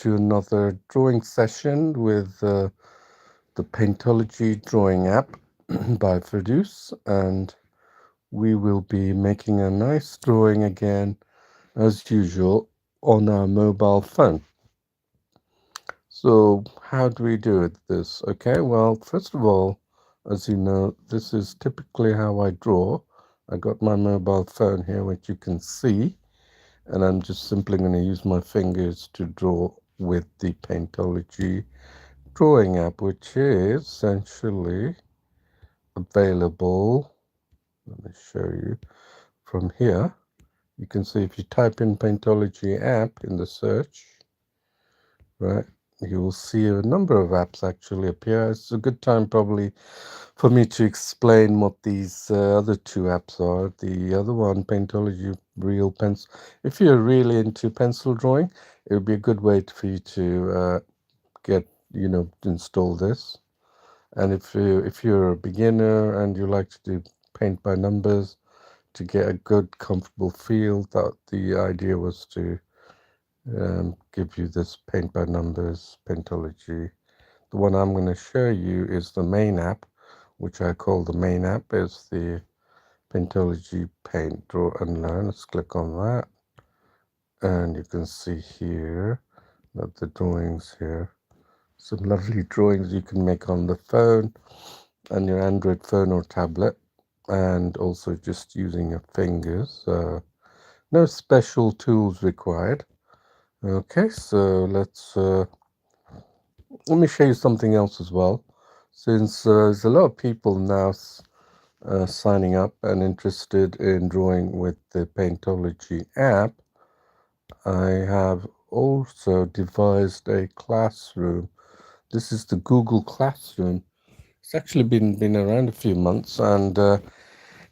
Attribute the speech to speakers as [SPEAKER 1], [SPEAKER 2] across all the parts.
[SPEAKER 1] to another drawing session with the Paintology drawing app by Firdous, and we will be making a nice drawing again, as usual, on our mobile phone. So how do we do it this? Okay, well, first of all, as you know, this is typically how I draw. I got my mobile phone here, which you can see, and I'm just simply going to use my fingers to draw with the Paintology drawing app, which is essentially available. Let me show you from here. You can see if you type in Paintology app in the search, right, you will see a number of apps actually appear. It's a good time probably for me to explain what these other two apps are. The other one, Paintology Real Pencil. If you're really into pencil drawing, it would be a good way for you to get, install this. And if you're a beginner and you like to do paint by numbers to get a good, comfortable feel, that the idea was to give you this paint by numbers Paintology. The one I'm going to show you is the main app, which I call the main app, is the Paintology Paint, Draw and Learn. Let's click on that. And you can see here that the drawings here, some lovely drawings you can make on the phone and your Android phone or tablet, and also just using your fingers. No special tools required. Okay, so let me show you something else as well. Since there's a lot of people now signing up and interested in drawing with the Paintology app, I have also devised a classroom. This is the Google Classroom. It's actually been around a few months, and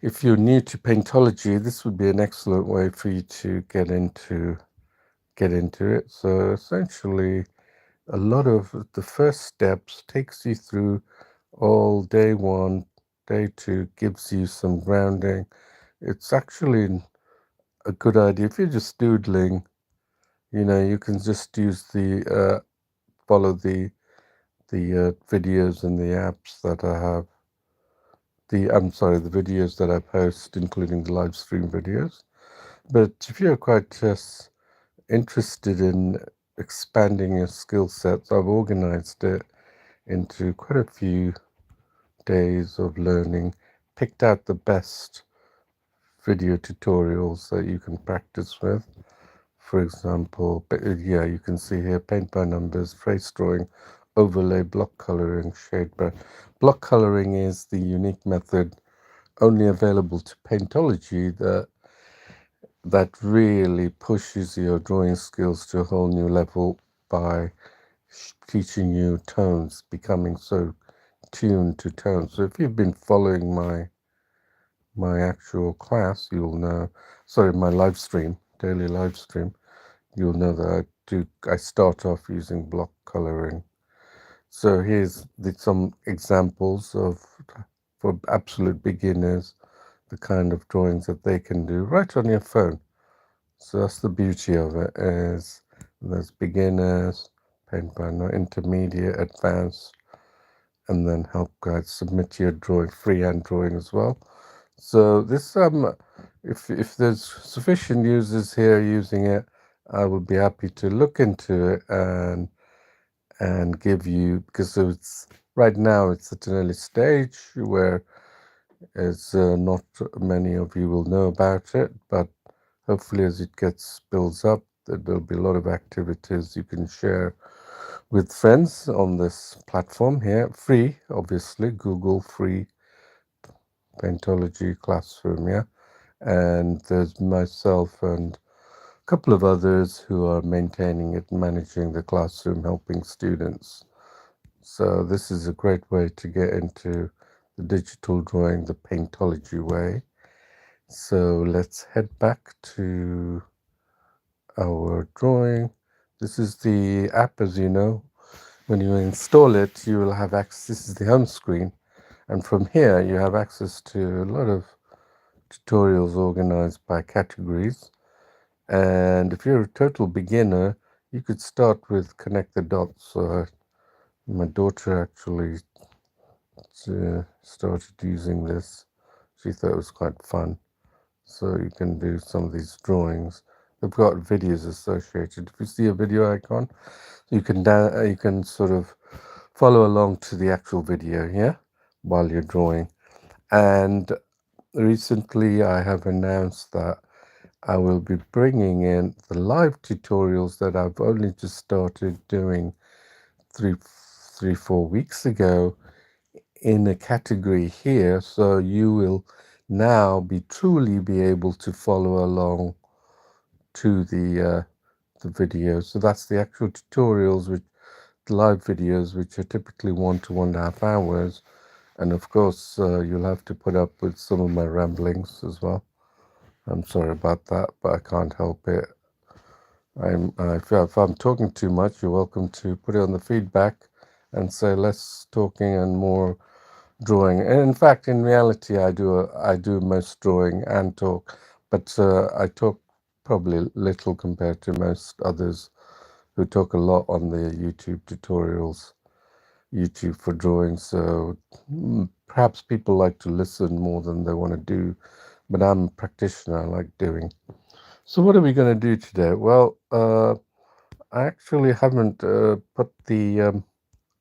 [SPEAKER 1] if you're new to Paintology, this would be an excellent way for you to get into it. So essentially, a lot of the first steps takes you through all day one, day two, gives you some grounding. It's actually a good idea if you're just doodling. You can just use follow the videos and the apps that I have. The videos that I post, including the live stream videos. But if you're quite just interested in expanding your skill sets, I've organized it into quite a few days of learning, picked out the best video tutorials that you can practice with. For example, yeah, you can see here paint by numbers, trace drawing, overlay, block coloring, shade brush. Block coloring is the unique method only available to Paintology that really pushes your drawing skills to a whole new level by teaching you tones, becoming so tuned to tones. So if you've been following my actual class, you'll know, sorry, my live stream, daily live stream, you'll know that I start off using block coloring. So here's some examples for absolute beginners, the kind of drawings that they can do right on your phone. So that's the beauty of it, is there's beginners, paint by no intermediate, advanced, and then help guides. Submit your drawing, freehand drawing as well. So this if there's sufficient users here using it, I would be happy to look into it and give you, because it's right now it's at an early stage where as not many of you will know about it, but hopefully as it gets builds up, there'll be a lot of activities you can share with friends on this platform here. Free, obviously, Google free Paintology Classroom, yeah. And there's myself and a couple of others who are maintaining it, managing the classroom, helping students. So this is a great way to get into the digital drawing the Paintology way. So let's head back to our drawing. This is the app, as you know. When you install it, you will have access. This is the home screen, and from here you have access to a lot of tutorials organized by categories. And if you're a total beginner, you could start with connect the dots. My daughter actually started using this. She thought it was quite fun. So you can do some of these drawings. They've got videos associated. If you see a video icon, you can sort of follow along to the actual video here while you're drawing. And recently I have announced that I will be bringing in the live tutorials that I've only just started doing 4 weeks ago in a category here. So you will now truly be able to follow along to the videos. So that's the actual tutorials, which live videos, which are typically 1 to 1.5 hours. And of course, you'll have to put up with some of my ramblings as well. I'm sorry about that, but I can't help it. If I'm talking too much, you're welcome to put it on the feedback and say less talking and more drawing. And in fact, in reality, I do most drawing and talk, but I talk probably little compared to most others who talk a lot on the YouTube tutorials, YouTube for drawing. So perhaps people like to listen more than they want to do, but I'm a practitioner. I like doing. So what are we going to do today? Well, I actually haven't put the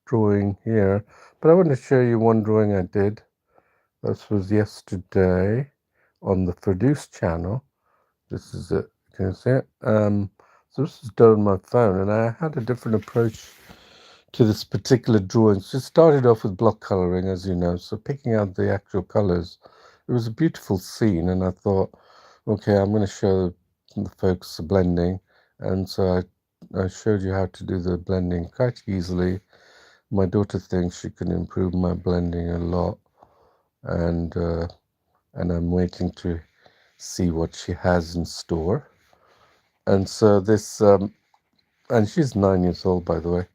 [SPEAKER 1] drawing here, but I want to show you one drawing I did. This was yesterday on the Produce channel. This is it. Can you see it? So this is done on my phone, and I had a different approach to this particular drawing. So it started off with block coloring, as you know. So picking out the actual colors. It was a beautiful scene, and I thought, okay, I'm going to show the folks the blending. And so I showed you how to do the blending quite easily. My daughter thinks she can improve my blending a lot, and I'm waiting to see what she has in store. And so and she's 9 years old, by the way.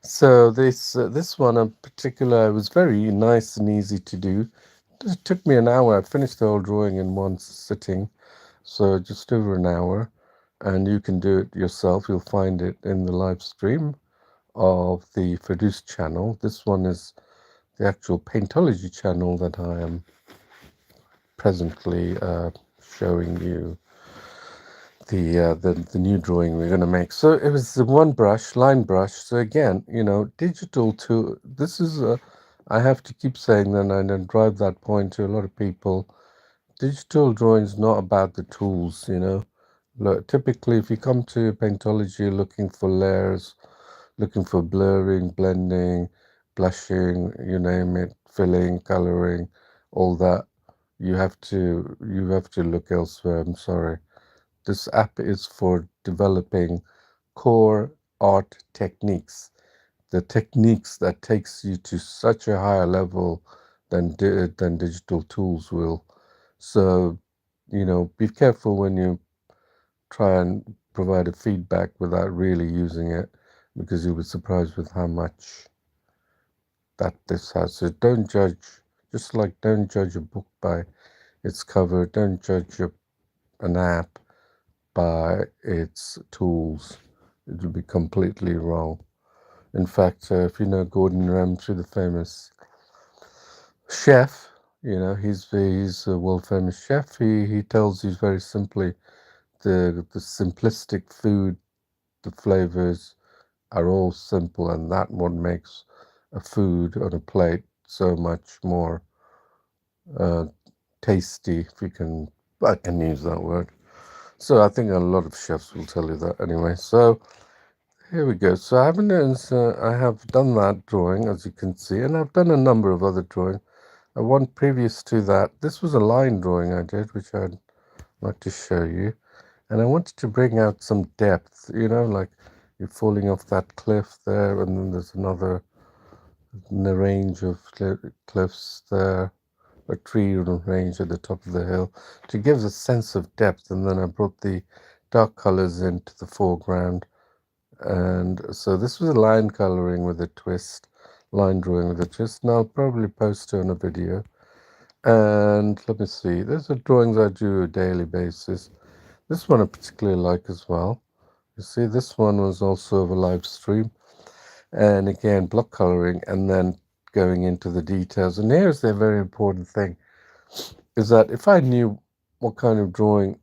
[SPEAKER 1] So this one in particular was very nice and easy to do. It took me an hour. I finished the whole drawing in one sitting, so just over an hour. And you can do it yourself. You'll find it in the live stream of the Produce channel. This one is the actual Paintology channel that I am presently showing you the new drawing we're going to make. So it was the one brush, line brush. So again, digital to this is I have to keep saying that, and I drive that point to a lot of people. Digital drawing is not about the tools. Look, typically, if you come to Paintology looking for layers, looking for blurring, blending, blushing, you name it, filling, coloring, all that, you have to look elsewhere. I'm sorry. This app is for developing core art techniques, the techniques that takes you to such a higher level than digital tools will. So, be careful when you try and provide a feedback without really using it, because you'll be surprised with how much that this has. So don't judge, just like don't judge a book by its cover, don't judge an app by its tools. It would be completely wrong. In fact, if you know Gordon Ramsay, the famous chef, he's a world famous chef. He tells you very simply the simplistic food, the flavors are all simple, and that what makes a food on a plate so much more uh, tasty, if you can. I can use that word. So I think a lot of chefs will tell you that anyway. So here we go. So I have done that drawing, as you can see, and I've done a number of other drawings. One previous to that, this was a line drawing I did, which I'd like to show you. And I wanted to bring out some depth, like you're falling off that cliff there, and then there's another in the range of cliffs there, a tree range at the top of the hill, to give a sense of depth. And then I brought the dark colors into the foreground. And so this was a line coloring with a twist, line drawing with a twist, and I'll probably post it on a video. And let me see, there's the drawings I do on a daily basis. This one I particularly like as well. You see, this one was also a live stream, and again, block coloring, and then going into the details. And here's the very important thing, is that if I knew what kind of drawing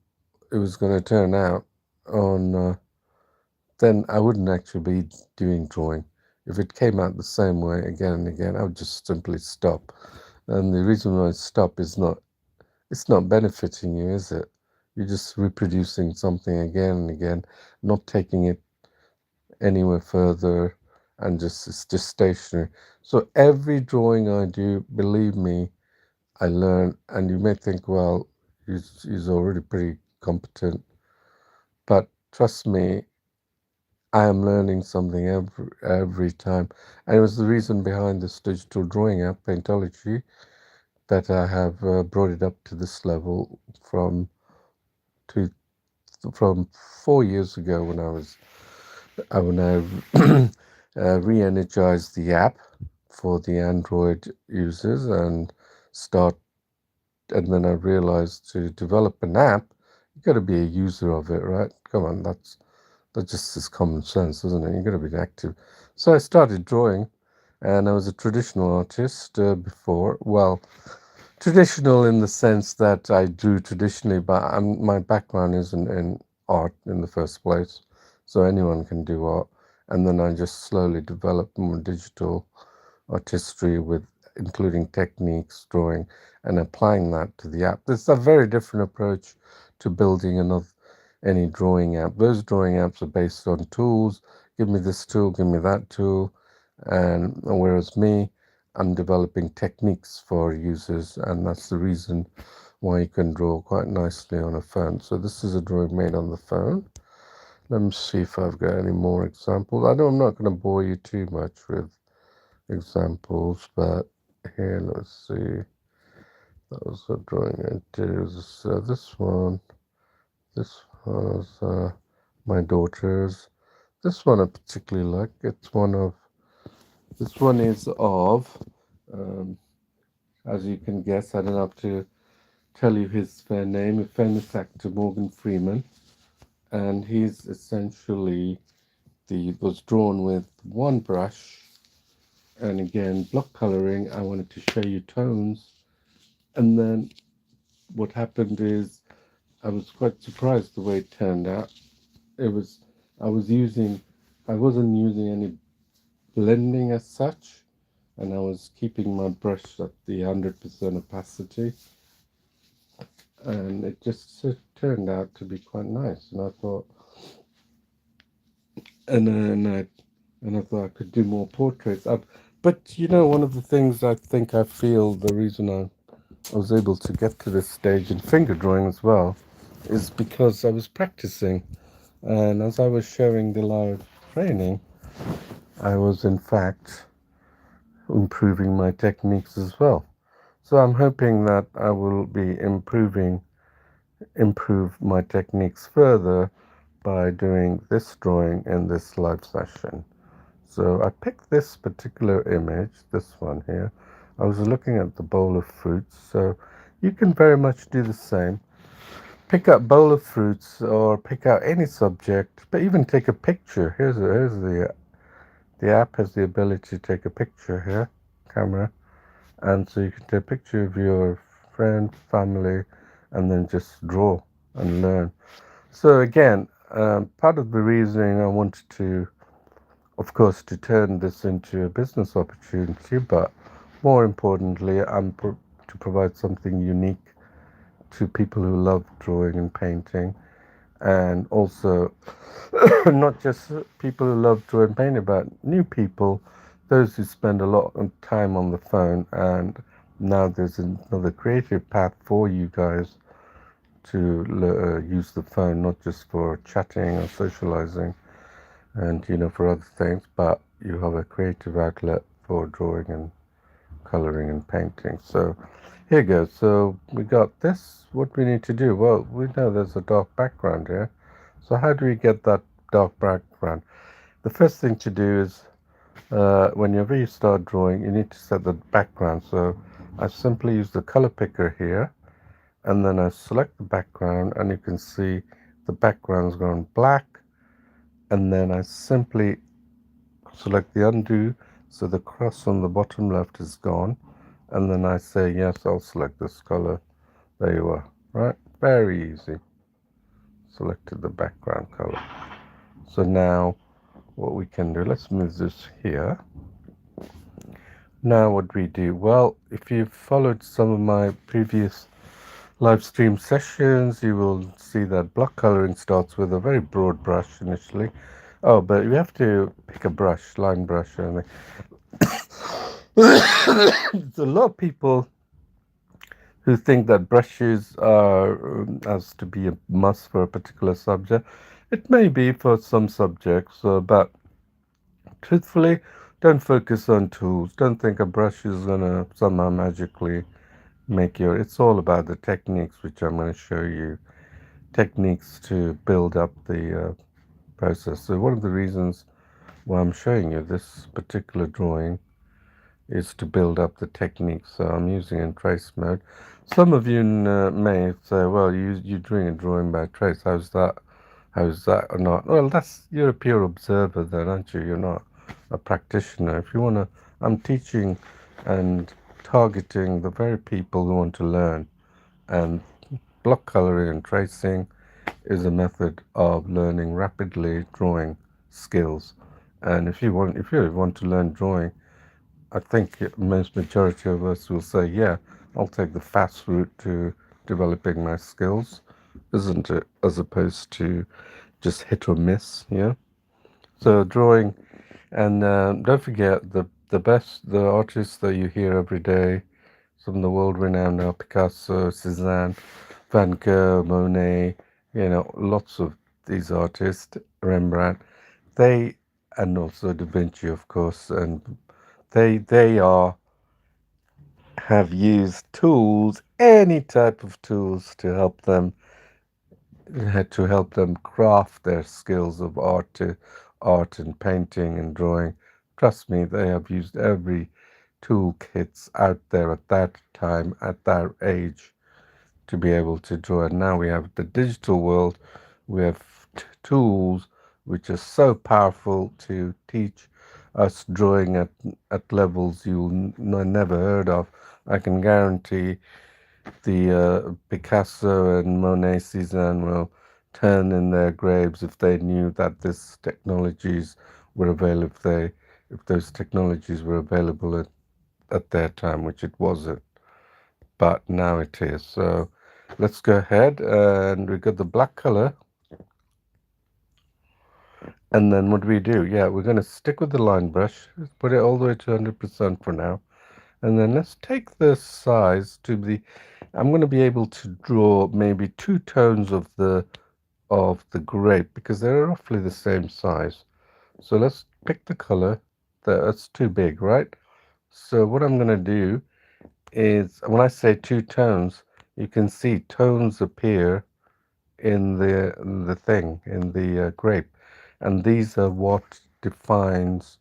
[SPEAKER 1] it was going to turn out on, then I wouldn't actually be doing drawing. If it came out the same way again and again, I would just simply stop. And the reason why I stop is it's not benefiting you, is it? You're just reproducing something again and again, not taking it anywhere further, and it's just stationary. So every drawing I do, believe me, I learn. And you may think, well, he's already pretty competent, but trust me, I am learning something every time. And it was the reason behind this digital drawing app, Paintology, that I have brought it up to this level to from 4 years ago when when I re-energized the app for the Android users start and then I realized to develop an app, you got to be a user of it, right? Come on, that just is common sense, isn't it? You got to be active. So I started drawing, and I was a traditional artist before. Well, traditional in the sense that I drew traditionally, but my background isn't in art in the first place, so anyone can do art. And then I just slowly developed more digital artistry with including techniques, drawing, and applying that to the app. There's a very different approach to building any drawing app. Those drawing apps are based on tools. Give me this tool, give me that tool, and whereas me, I'm developing techniques for users, and that's the reason why you can draw quite nicely on a phone. So this is a drawing made on the phone. Let me see if I've got any more examples. I'm not going to bore you too much with examples, but here, let's see. That was a drawing I did. It was this one. This was my daughter's. This one I particularly like. This one is of, um, as you can guess, I don't have to tell you his fair name, a famous actor, Morgan Freeman. And he's essentially was drawn with one brush. And again, block coloring, I wanted to show you tones. And then what happened is I was quite surprised the way it turned out. It was, I was using, I wasn't using any blending as such, and I was keeping my brush at the 100% opacity, and it just turned out to be quite nice. And I thought, and then I thought I could do more portraits. But one of the things I feel the reason I was able to get to this stage in finger drawing as well is because I was practicing. And as I was showing the live training, I was in fact improving my techniques as well. So I'm hoping that I will be improve my techniques further by doing this drawing in this live session. So I picked this particular image, this one here. I was looking at the bowl of fruits, so you can very much do the same. Pick up bowl of fruits or pick out any subject, but even take a picture. Here's the app has the ability to take a picture here, camera, and so you can take a picture of your friend, family, and then just draw and learn. So again, part of the reasoning I wanted to, of course, to turn this into a business opportunity, but more importantly, to provide something unique to people who love drawing and painting, and also not just people who love drawing and painting, but new people, those who spend a lot of time on the phone. And now there's another creative path for you guys to use the phone, not just for chatting or socializing and for other things, but you have a creative outlet for drawing and coloring and painting. So here goes. So we got this. What we need to do? Well, we know there's a dark background here. So how do we get that dark background? The first thing to do is whenever you start drawing, you need to set the background. So I simply use the color picker here, and then I select the background, and you can see the background's gone black, and then I simply select the undo, so the cross on the bottom left is gone, and then I say yes, I'll select this color. There you are, right? Very easy. Selected the background color. So now what we can do, let's move this here. Now what we do, well, if you've followed some of my previous live stream sessions, you will see that block coloring starts with a very broad brush initially. Oh, but you have to pick a brush, line brush, and there's a lot of people who think that brushes are as to be a must for a particular subject. It may be for some subjects, but truthfully, don't focus on tools. Don't think a brush is gonna somehow magically make your. It's all about the techniques, which I'm going to show you. Techniques to build up the process. So one of the reasons why I'm showing you this particular drawing is to build up the technique. So I'm using in trace mode. Some of you may say, well, you're doing a drawing by trace. How's that? How's that or not? Well, you're a pure observer then, aren't you? You're not a practitioner. If you want to, I'm teaching and targeting the very people who want to learn. And block coloring and tracing is a method of learning rapidly drawing skills. And if you want to learn drawing, I think most majority of us will say, yeah, I'll take the fast route to developing my skills, isn't it? As opposed to just hit or miss, yeah? So drawing, and don't forget the artists that you hear every day, some of the world-renowned now, Picasso, Cézanne, Van Gogh, Monet, lots of these artists, Rembrandt, they, and also Da Vinci, of course, and they are have used tools, any type of tools to help them craft their skills of art and painting and drawing. Trust me, they have used every toolkits out there at that time, at that age, to be able to draw. And now we have the digital world. We have tools which are so powerful to teach us drawing at levels you'll never heard of. I can guarantee the Picasso and Monet, Cézanne will turn in their graves if they knew that this technologies were available. If those technologies were available at their time, which it wasn't, but now it is. So let's go ahead, and we got the black color. And then what do we do? Yeah, we're going to stick with the line brush. Let's put it all the way to 100% for now. And then let's take the size to the, I'm going to be able to draw maybe two tones of the grape because they're roughly the same size. So let's pick the color. That's too big, right? So what I'm going to do is, when I say two tones, you can see tones appear in the grape, and these are what defines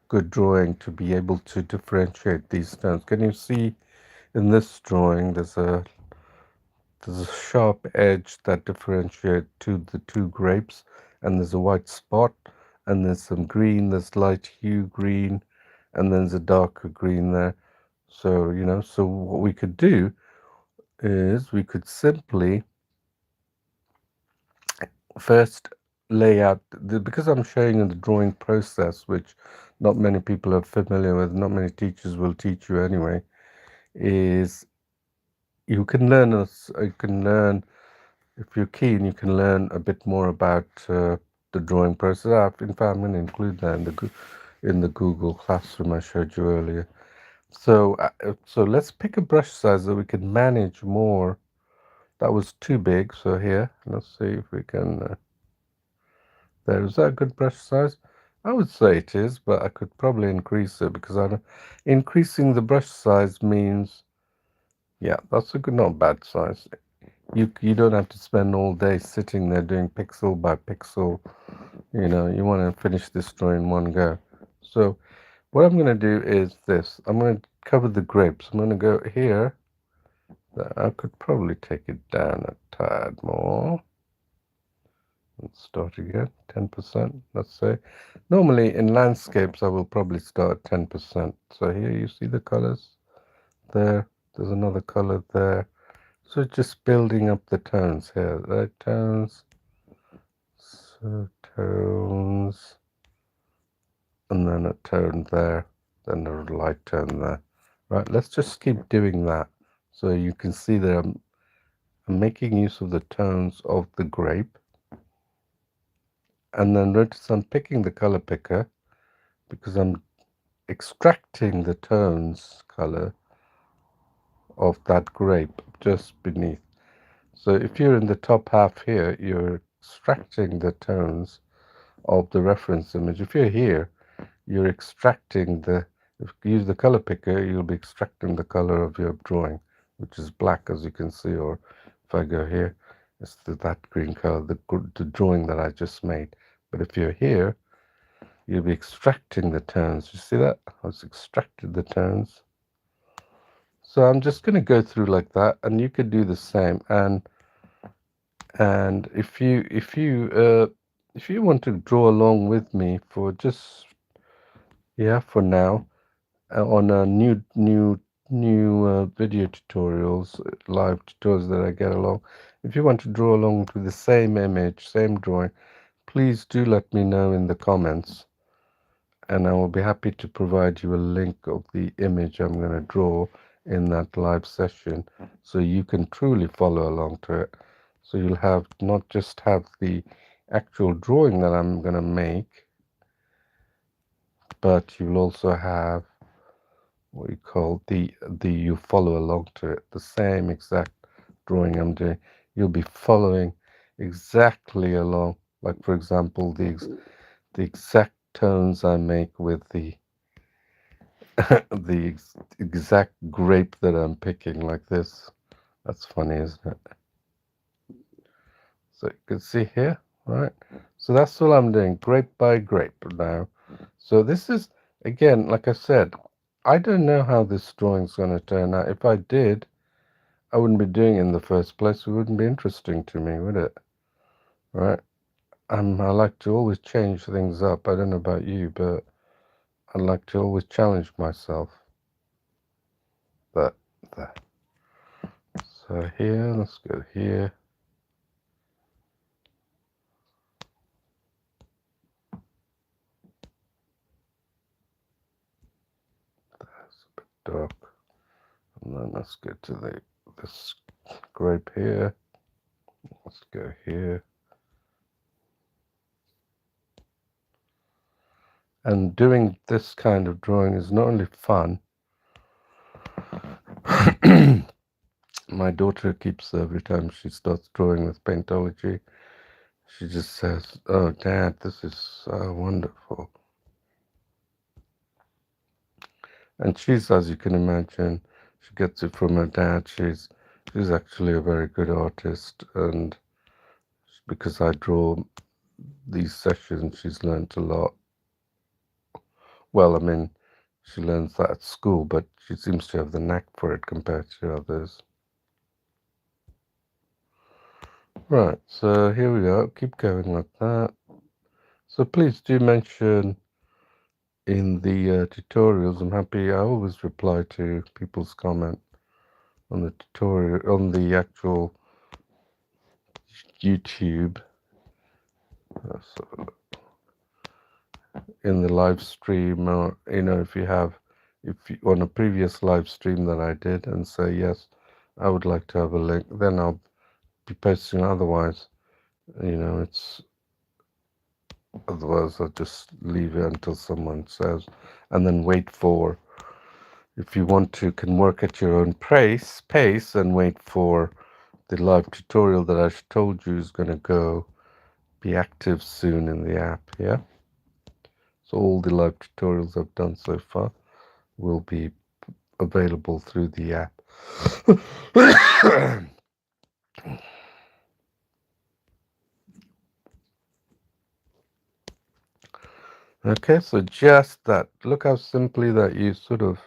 [SPEAKER 1] good drawing, to be able to differentiate these tones. Can you see in this drawing there's a sharp edge that differentiates the two grapes, and there's a white spot, and there's some green, there's light hue green, and then there's a darker green there. So so what we could do is we could simply first lay out because I'm showing in the drawing process, which not many people are familiar with, not many teachers will teach you anyway, is you can learn, if you're keen, you can learn a bit more about the drawing process. In fact, I'm going to include that in the Google Classroom I showed you earlier. So let's pick a brush size that we can manage more. That was too big, so here, let's see if we can. There, is that a good brush size? I would say it is, but I could probably increase it because increasing the brush size means, yeah, that's a good, not bad size. You don't have to spend all day sitting there doing pixel by pixel. You want to finish this drawing in one go. So what I'm going to do is this. I'm going to cover the grapes. I'm going to go here. I could probably take it down a tad more. Let's start again, 10%, let's say. Normally in landscapes, I will probably start 10%. So here you see the colors there. There's another color there. So just building up the tones here. The tones, so tones, and then a tone there, then a light tone there. Right, let's just keep doing that. So you can see that I'm making use of the tones of the grape. And then notice I'm picking the color picker because I'm extracting the tones color of that grape just beneath. So if you're in the top half here, you're extracting the tones of the reference image. If you're here, you're extracting if you use the color picker, you'll be extracting the color of your drawing, which is black, as you can see. Or if I go here, it's that green color, the drawing that I just made. But if you're here, you'll be extracting the tones. You see that? I was extracted the tones. So I'm just going to go through like that, and you could do the same. And if you want to draw along with me for just for now on a new video tutorials, live tutorials that I get along. If you want to draw along with the same image, same drawing, please do let me know in the comments, and I will be happy to provide you a link of the image I'm going to draw in that live session, so you can truly follow along to it. So you'll have not just have the actual drawing that I'm going to make, but you'll also have what you call you follow along to it, the same exact drawing I'm doing. You'll be following exactly along, like for example the exact tones I make with the the exact grape that I'm picking, like this. That's funny, isn't it? So you can see here, right? So that's all I'm doing, grape by grape now. So this is, again, like I said, I don't know how this drawing's going to turn out. If I did, I wouldn't be doing it in the first place. It wouldn't be interesting to me, would it? Right? I like to always change things up. I don't know about you, but I like to always challenge myself. But that. So here, let's go here. That's a bit dark. And then let's go to this grape here. Let's go here. And doing this kind of drawing is not only fun. My daughter keeps, every time she starts drawing with Paintology, she just says, "Oh, Dad, this is so wonderful." And she's, as you can imagine, she gets it from her dad. She's actually a very good artist, and because I draw these sessions, she's learned a lot. Well, I mean, she learns that at school, but she seems to have the knack for it compared to others. Right, so here we go. Keep going like that. So please do mention in the tutorials. I'm happy. I always reply to people's comment on the tutorial, on the actual YouTube. So in the live stream, or if you have, if you, on a previous live stream that I did, and say yes, I would like to have a link, then I'll be posting. Otherwise, it's otherwise I'll just leave it until someone says, and then wait for. If you want to, can work at your own pace, and wait for the live tutorial that I told you is going to be active soon in the app. Yeah. So all the live tutorials I've done so far will be available through the app. Okay, so just that. Look how simply that you sort of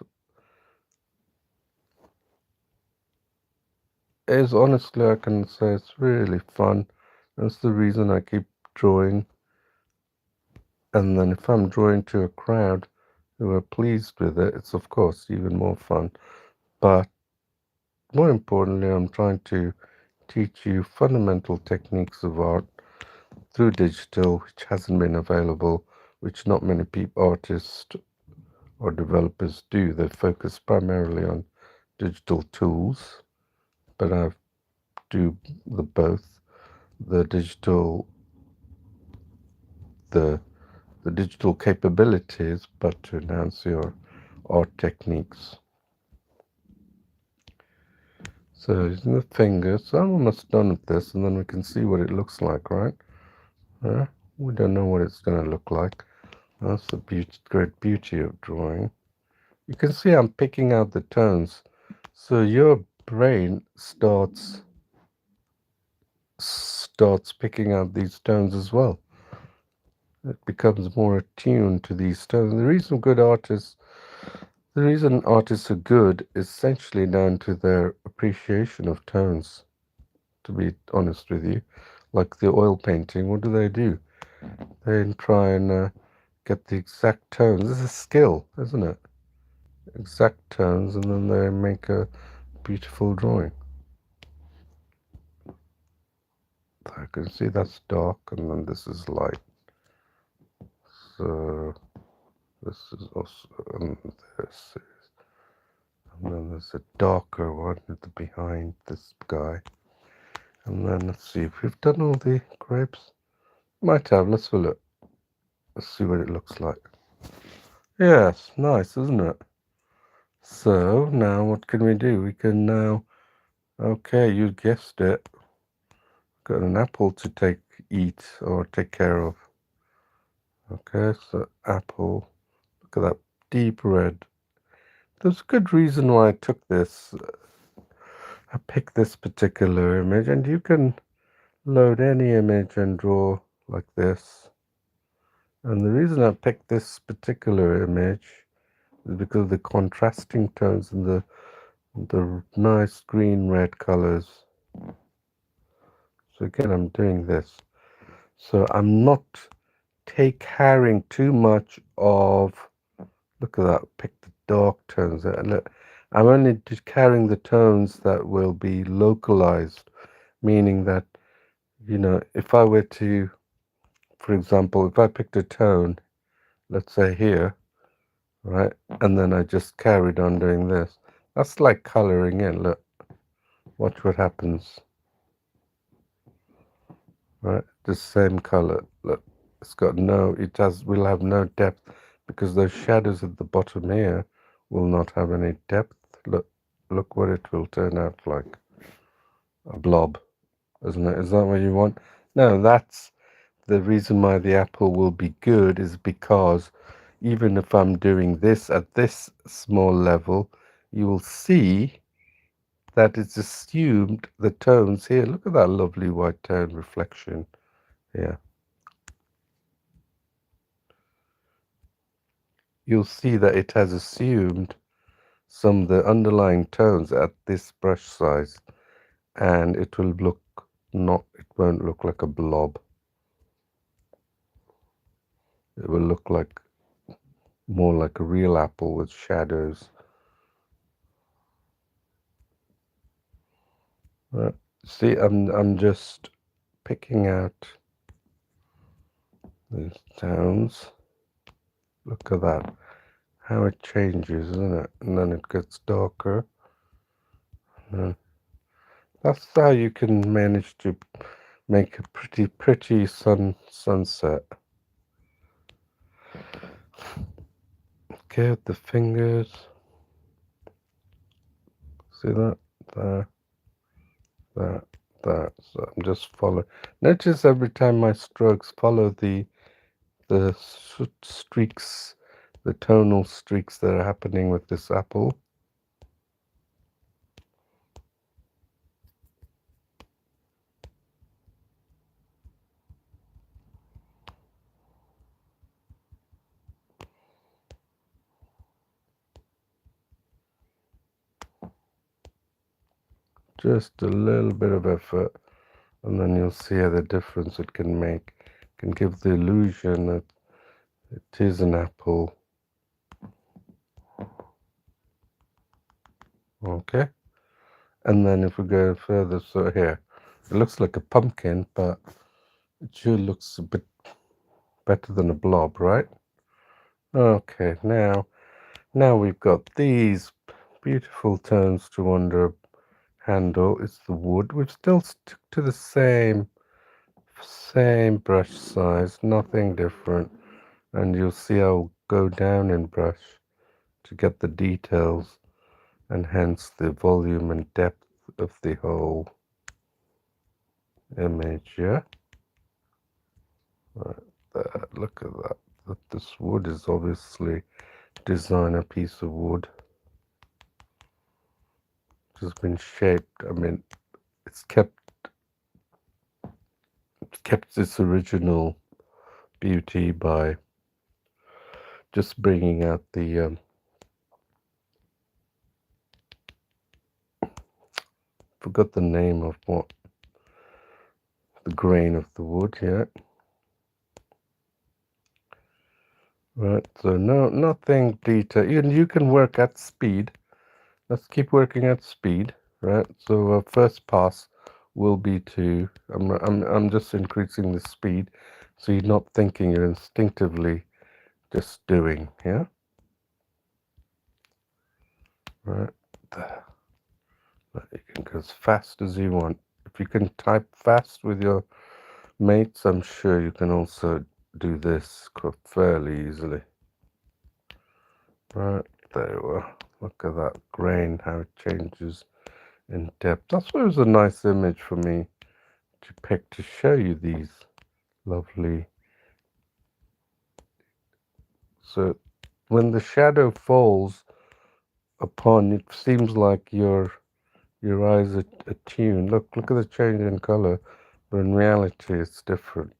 [SPEAKER 1] is. Honestly, I can say it's really fun. That's the reason I keep drawing, and then if I'm drawing to a crowd who are pleased with it, it's of course even more fun. But more importantly, I'm trying to teach you fundamental techniques of art through digital, which hasn't been available, which not many people, artists or developers do. They focus primarily on digital tools, but I do the both. The digital, the digital capabilities, but to enhance your art techniques. So using the fingers, I'm almost done with this, and then we can see what it looks like, right? We don't know what it's going to look like. That's the great beauty of drawing. You can see I'm picking out the tones. So your brain starts picking out these tones as well. It becomes more attuned to these tones. The reason artists are good is essentially down to their appreciation of tones, to be honest with you. Like the oil painting, what do? They try and get the exact tones. This is skill, isn't it? Exact tones, and then they make a beautiful drawing. I can see that's dark, and then this is light. So this is also, and then there's a darker one at the behind this guy. And then let's see if we've done all the grapes. Might have. Let's have a look. Let's see what it looks like. Yes, nice, isn't it? So now what can we do? We can now, okay, you guessed it. Got an apple to eat or take care of. Okay, so apple. Look at that deep red. There's a good reason why I took this. I picked this particular image, and you can load any image and draw like this. And the reason I picked this particular image is because of the contrasting tones and the nice green red colors. So again, I'm doing this. So I'm not carrying too much of, look at that, pick the dark tones. I'm only carrying the tones that will be localized, meaning that, if I were to, for example, if I picked a tone, let's say here, right, and then I just carried on doing this, that's like coloring in. Look, watch what happens. Right, the same color. Look, will have no depth because those shadows at the bottom here will not have any depth. Look what it will turn out like. A blob, isn't it? Is that what you want? No, that's the reason why the apple will be good, is because even if I'm doing this at this small level, you will see that it's assumed the tones here. Look at that lovely white tone reflection here. You'll see that it has assumed some of the underlying tones at this brush size, and it won't look like a blob. It will look like more like a real apple with shadows. See, I'm just picking out these tones. Look at that, how it changes, isn't it? And then it gets darker. That's how you can manage to make a pretty sunset. Okay, with the fingers. See that? That. So I'm just following. Notice every time my strokes follow the streaks, the tonal streaks that are happening with this apple. Just a little bit of effort, and then you'll see the difference it can make. can give the illusion that it is an apple. Okay, and then if we go further, so here, it looks like a pumpkin, but it sure looks a bit better than a blob, right? Okay, now we've got these beautiful tones to under handle. It's the wood. We've still stuck to the same brush size, nothing different. And you'll see I'll go down in brush to get the details and hence the volume and depth of the whole image, yeah? Right there, look at that. This wood is obviously designer piece of wood. It has been shaped. I mean, it's kept its original beauty by just bringing out the forgot the name of what the grain of the wood, yeah. Right, so nothing detailed. You can work at speed. Let's keep working at speed, right? So our first pass will be to I'm just increasing the speed, so you're not thinking, you're instinctively just doing, yeah. Right there. You can go as fast as you want. If you can type fast with your mates, I'm sure you can also do this fairly easily. Right, there we are. Look at that grain, how it changes in depth. That's why it was a nice image for me to pick to show you these lovely. So when the shadow falls upon, it seems like your eyes are attuned. Look at the change in color, but in reality it's different.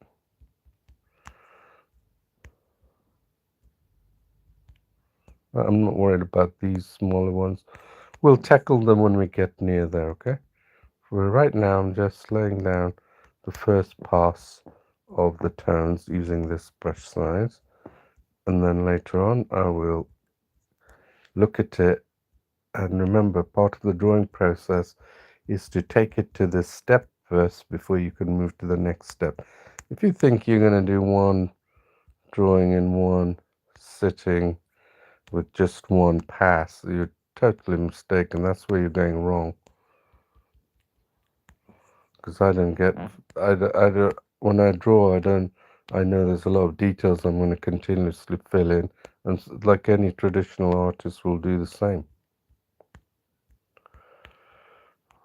[SPEAKER 1] I'm not worried about these smaller ones. We'll tackle them when we get near there, okay? For right now, I'm just laying down the first pass of the tones using this brush size. And then later on, I will look at it. And remember, part of the drawing process is to take it to this step first before you can move to the next step. If you think you're going to do one drawing in one sitting with just one pass, you're totally mistaken. That's where you're going wrong. Because I don't get, I don't, when I draw, I know there's a lot of details I'm going to continuously fill in. And like any traditional artist will do the same.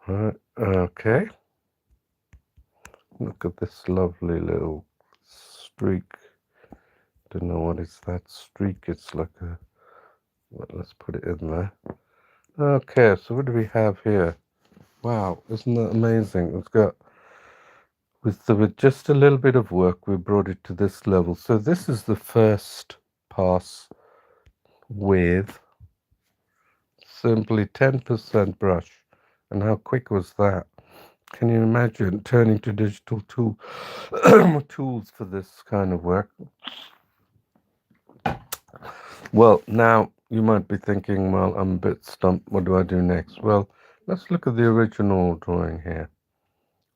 [SPEAKER 1] Right, okay. Look at this lovely little streak. Don't know what is that streak. It's like a, well, let's put it in there. Okay, so what do we have here? Wow, isn't that amazing? It's got, with just a little bit of work, we brought it to this level. So this is the first pass with simply 10% brush. And how quick was that? Can you imagine turning to digital tools for this kind of work? Well, now you might be thinking, well, I'm a bit stumped. What do I do next? Well, let's look at the original drawing here.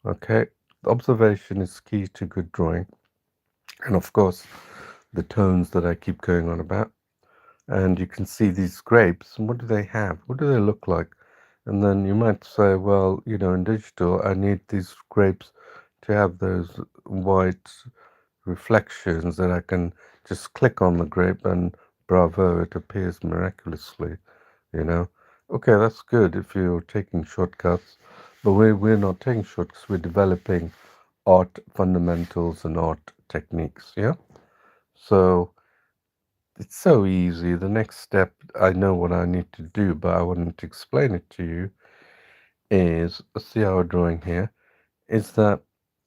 [SPEAKER 1] Okay, observation is key to good drawing. And of course, the tones that I keep going on about. And you can see these grapes. And what do they have? What do they look like? And then you might say, well, in digital, I need these grapes to have those white reflections that I can just click on the grape and bravo, it appears miraculously. Okay, that's good if you're taking shortcuts, but we're not taking shortcuts, we're developing art fundamentals and art techniques, yeah? So it's so easy. The next step, I know what I need to do, but I wanted to explain it to you, is, see our drawing here, is that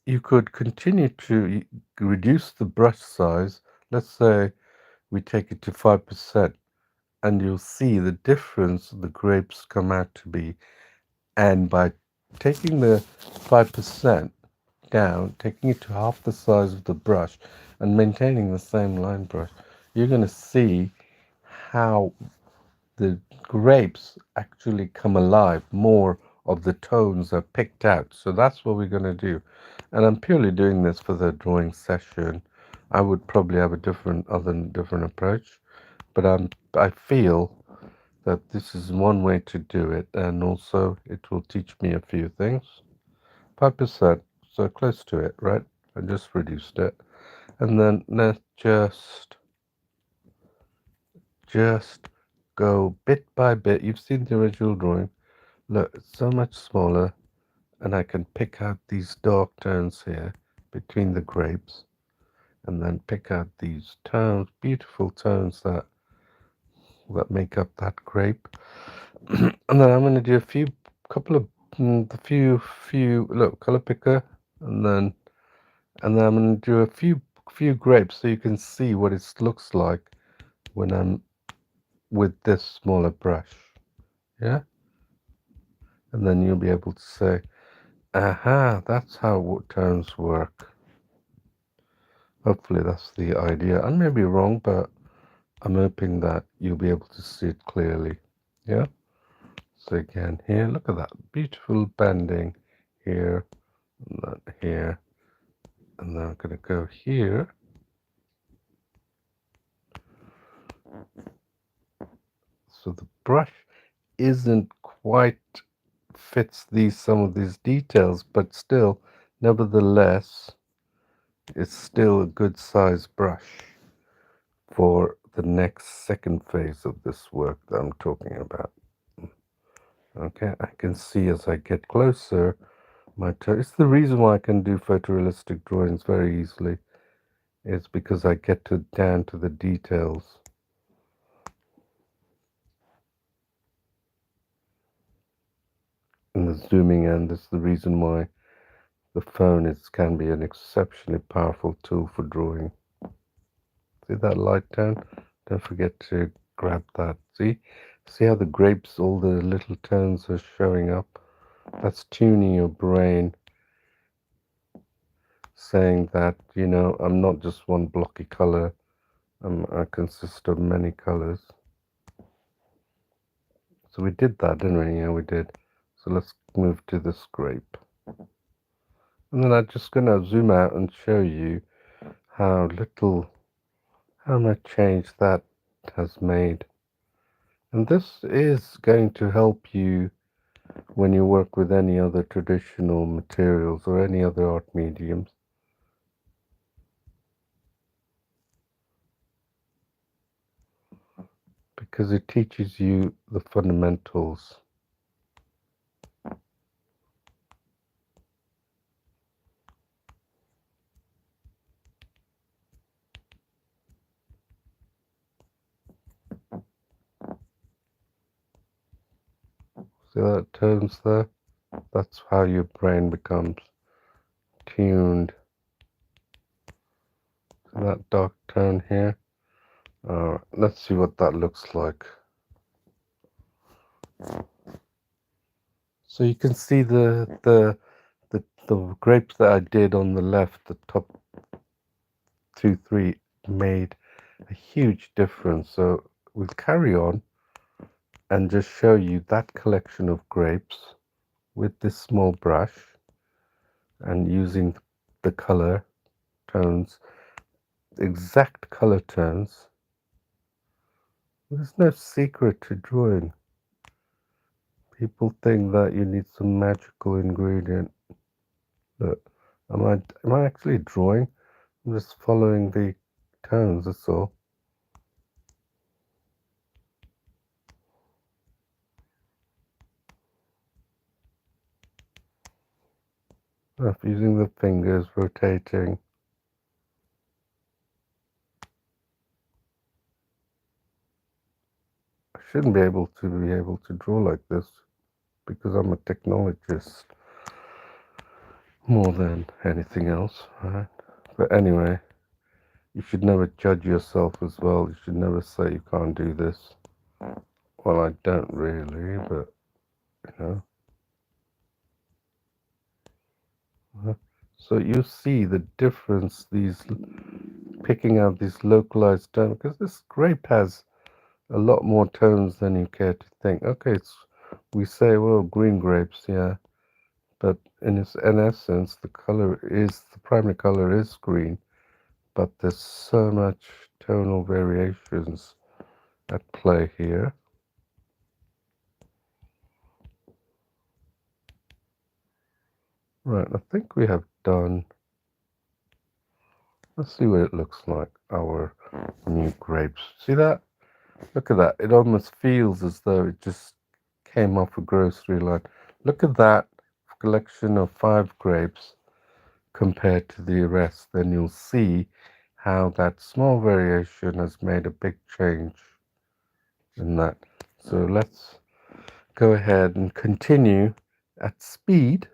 [SPEAKER 1] you could continue to reduce the brush size. Let's say we take it to 5%, and you'll see the difference the grapes come out to be. And by taking the 5%, down, taking it to half the size of the brush and maintaining the same line brush, you're going to see how the grapes actually come alive. More of the tones are picked out. So that's what we're going to do. And I'm purely doing this for the drawing session. I would probably have a different approach, but I feel that this is one way to do it, and also it will teach me a few things. 5%, so close to it, right? I just reduced it. And then let's just go bit by bit. You've seen the original drawing. Look, it's so much smaller, and I can pick out these dark tones here between the grapes, and then pick out these tones, beautiful tones that make up that grape. And then I'm going to do a couple of, the few, look, color picker, and then I'm going to do a few grapes so you can see what it looks like when I'm with this smaller brush. Yeah, and then you'll be able to say, aha, that's how tones work. Hopefully that's the idea. I may be wrong, but I'm hoping that you'll be able to see it clearly. Yeah, so again here, look at that beautiful bending here, and then here, and then I'm going to go here. So the brush isn't quite fits some of these details, but still, nevertheless, it's still a good size brush for the next second phase of this work that I'm talking about. Okay, I can see as I get closer, it's the reason why I can do photorealistic drawings very easily. It's because I get down to the details. And the zooming in, this is the reason why the phone can be an exceptionally powerful tool for drawing. See that light tone? Don't forget to grab that. See how the grapes, all the little tones are showing up? That's tuning your brain, saying that, I'm not just one blocky color. I consist of many colors. So we did that, didn't we? Yeah, we did. So let's move to the grape. And then I'm just going to zoom out and show you how much change that has made. And this is going to help you when you work with any other traditional materials or any other art mediums. Because it teaches you the fundamentals. See that tones there? That's how your brain becomes tuned. See that dark tone here? Let's see what that looks like. So you can see the grapes that I did on the left, the top 2, 3 made a huge difference. So we'll carry on and just show you that collection of grapes with this small brush and using the color tones, exact color tones. There's no secret to drawing. People think that you need some magical ingredient. Look, am I actually drawing? I'm just following the tones, that's all. Using the fingers, rotating. I shouldn't be able to draw like this because I'm a technologist more than anything else, right? But anyway, you should never judge yourself as well. You should never say you can't do this. Well, I don't really, but you know. So you see the difference, these picking out these localized tones, because this grape has a lot more tones than you care to think. Okay, we say, well, green grapes, yeah, but in essence, the primary color is green, but there's so much tonal variations at play here. Right, I think we have done. Let's see what it looks like, our new grapes. See that? Look at that. It almost feels as though it just came off a grocery line. Look at that collection of 5 grapes compared to the rest. Then you'll see how that small variation has made a big change in that. So let's go ahead and continue at speed,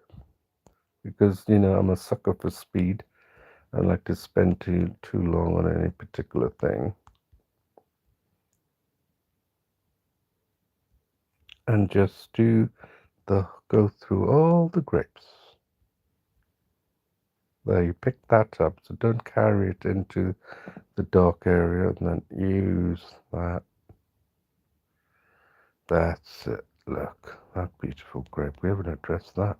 [SPEAKER 1] because I'm a sucker for speed. I like to spend too long on any particular thing. And just go through all the grapes. There, you pick that up, so don't carry it into the dark area, and then use that. That's it. Look, that beautiful grape. We haven't addressed that.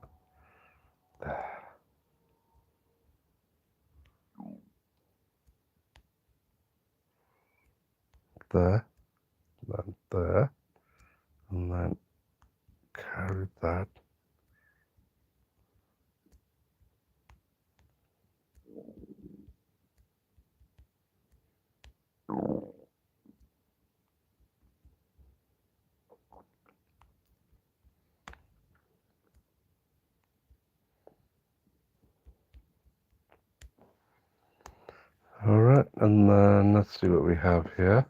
[SPEAKER 1] There, then there, and then carry that. Alright, and then let's see what we have here.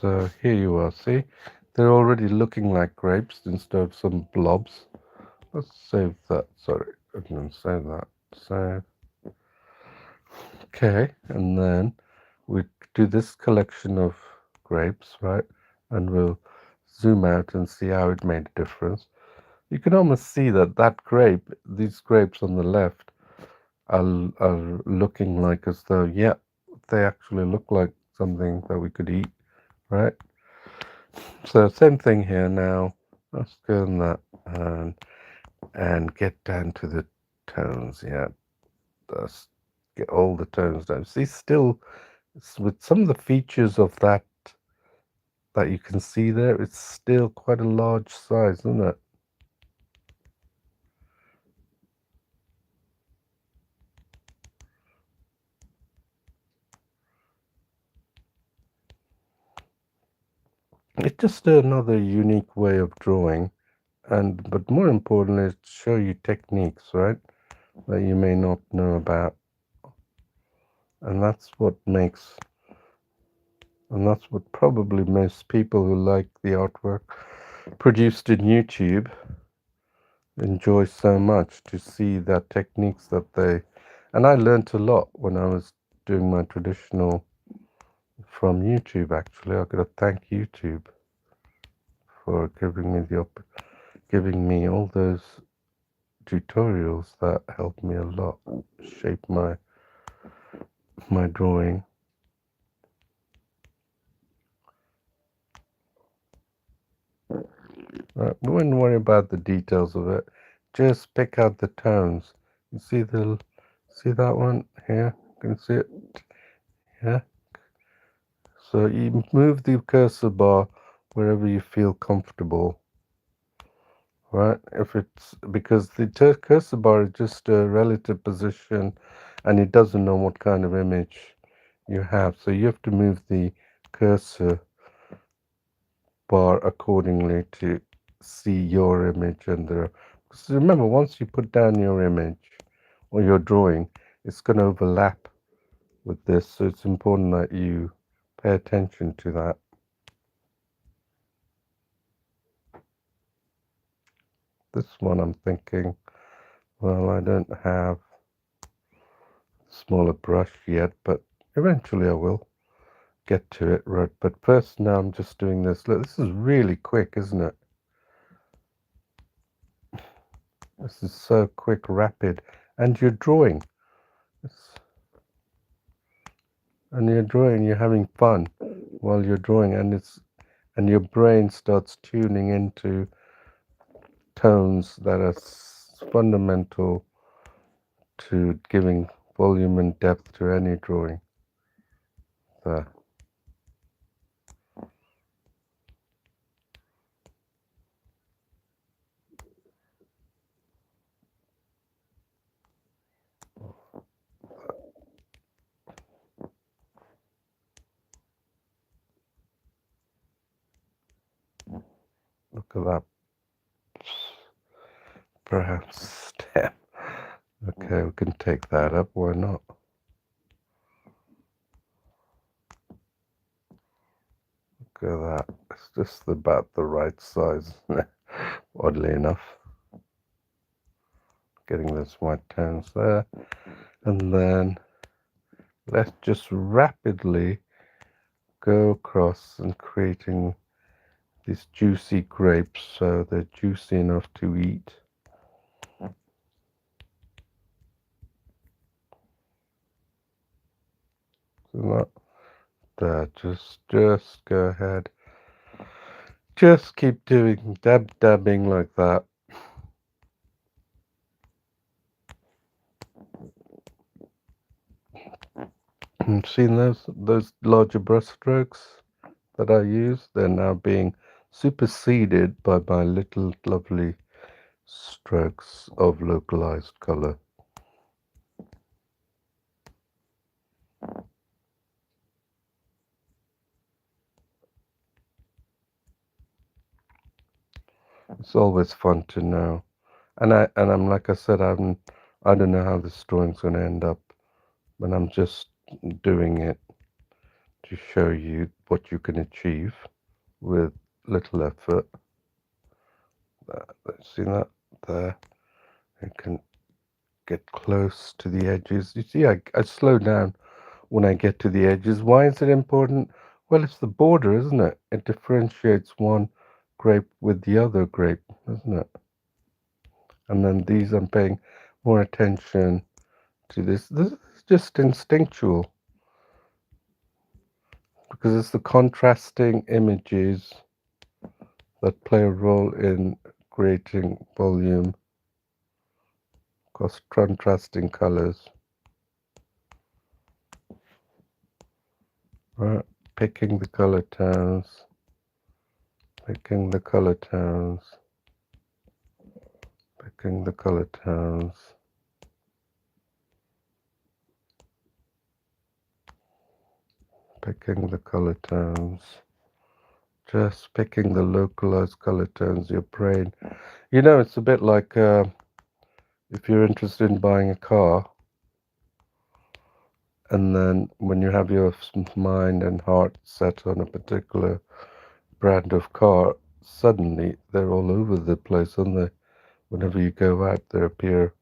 [SPEAKER 1] So here you are, see? They're already looking like grapes instead of some blobs. Let's save that. Sorry, I didn't save that. Save. Okay, and then we do this collection of grapes, right? And we'll zoom out and see how it made a difference. You can almost see these grapes on the left are looking like as though, yeah, they actually look like something that we could eat, right? So same thing here now. Let's go on that and get down to the tones. Yeah, let's get all the tones down. See, still with some of the features of that you can see there, it's still quite a large size, isn't it? It's just another unique way of drawing, but more importantly, is to show you techniques, right, that you may not know about, and that's what probably most people who like the artwork produced in YouTube enjoy so much, to see that techniques that and I learned a lot when I was doing my traditional from YouTube. Actually, I gotta thank YouTube for giving me all those tutorials that helped me a lot shape my drawing. Right, we wouldn't worry about the details of it. Just pick out the tones. You see that one here? You can see it? Yeah. So you move the cursor bar wherever you feel comfortable. Right? If it's because the cursor bar is just a relative position, and it doesn't know what kind of image you have. So you have to move the cursor bar accordingly to see your image. And because remember, once you put down your image or your drawing, it's going to overlap with this. So it's important that you pay attention to that. This one I'm thinking, well, I don't have a smaller brush yet, but eventually I will get to it, right? But first, now I'm just doing this. Look, this is really quick, isn't it? This is so quick, rapid, and you're drawing. It's, and you're drawing, you're having fun while you're drawing, and your brain starts tuning into tones that are fundamental to giving volume and depth to any drawing. There. Look at that. Perhaps step. Okay, we can take that up. Why not? Look at that. It's just about the right size, oddly enough. Getting those white tones there. And then let's just rapidly go across and creating these juicy grapes so they're juicy enough to eat. So not that, just go ahead. Just keep doing dabbing like that. And seen those larger brush strokes that I use? They're now being superseded by my little lovely strokes of localized color. It's always fun to know. I'm like I said, I don't know how this drawing's gonna end up, but I'm just doing it to show you what you can achieve with little effort. See that there? You can get close to the edges. You see, I slow down when I get to the edges. Why is it important? Well, it's the border, isn't it? It differentiates one grape with the other grape, isn't it? And then these, I'm paying more attention to this. This is just instinctual because it's the contrasting images that play a role in creating volume, contrasting colors. Right, picking the color tones, picking the color tones, picking the color tones. Picking the color tones, just picking the localized color tones, your brain. You know, it's a bit like if you're interested in buying a car, and then when you have your mind and heart set on a particular brand of car, suddenly they're all over the place, aren't they? Whenever you go out, they appear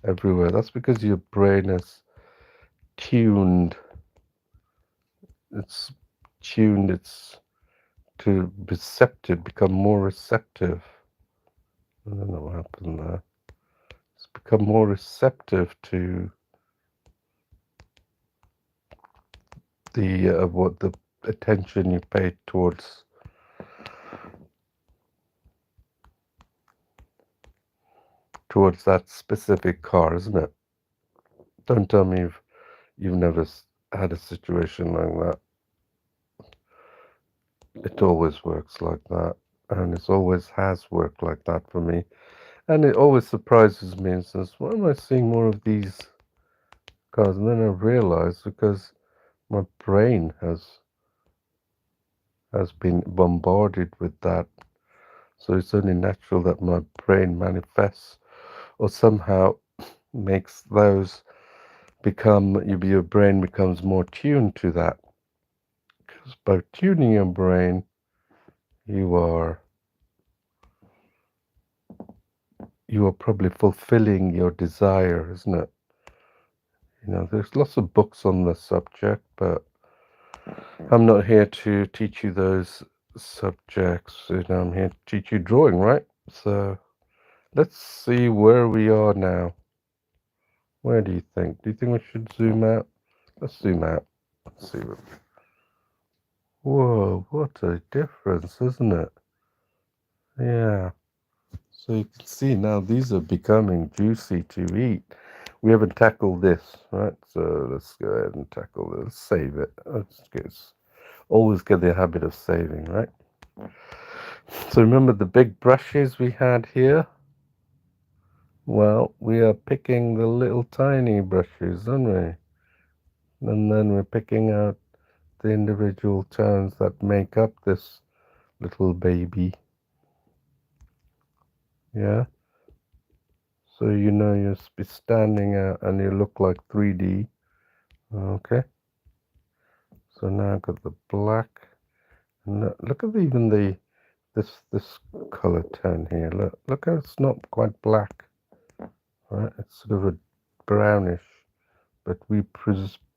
[SPEAKER 1] everywhere. That's because your brain is tuned. It's tuned. It's to receptive, become more receptive. I don't know what happened there. It's become more receptive to the what the attention you pay towards that specific car, isn't it? Don't tell me you've never had a situation like that. It always works like that, and it always has worked like that for me. And it always surprises me and says, why am I seeing more of these cars? And then I realize because my brain has been bombarded with that. So it's only natural that my brain manifests or somehow makes those become, your brain becomes more tuned to that. Because by tuning your brain, you are probably fulfilling your desire, isn't it? You know, there's lots of books on the subject, but I'm not here to teach you those subjects. You know, I'm here to teach you drawing, right? So let's see where we are now. Where do you think? Do you think we should zoom out? Let's zoom out. Let's see what. Whoa, what a difference, isn't it? Yeah. So you can see now these are becoming juicy to eat. We haven't tackled this, right? So let's go ahead and tackle this. Save it. Always get the habit of saving, right? So remember the big brushes we had here? Well, we are picking the little tiny brushes, aren't we? And then we're picking out the individual tones that make up this little baby. Yeah? So you know you'll be standing out and you look like 3D. Okay? So now I've got the black. And look at even this color tone here. Look how it's not quite black. Right? It's sort of a brownish. But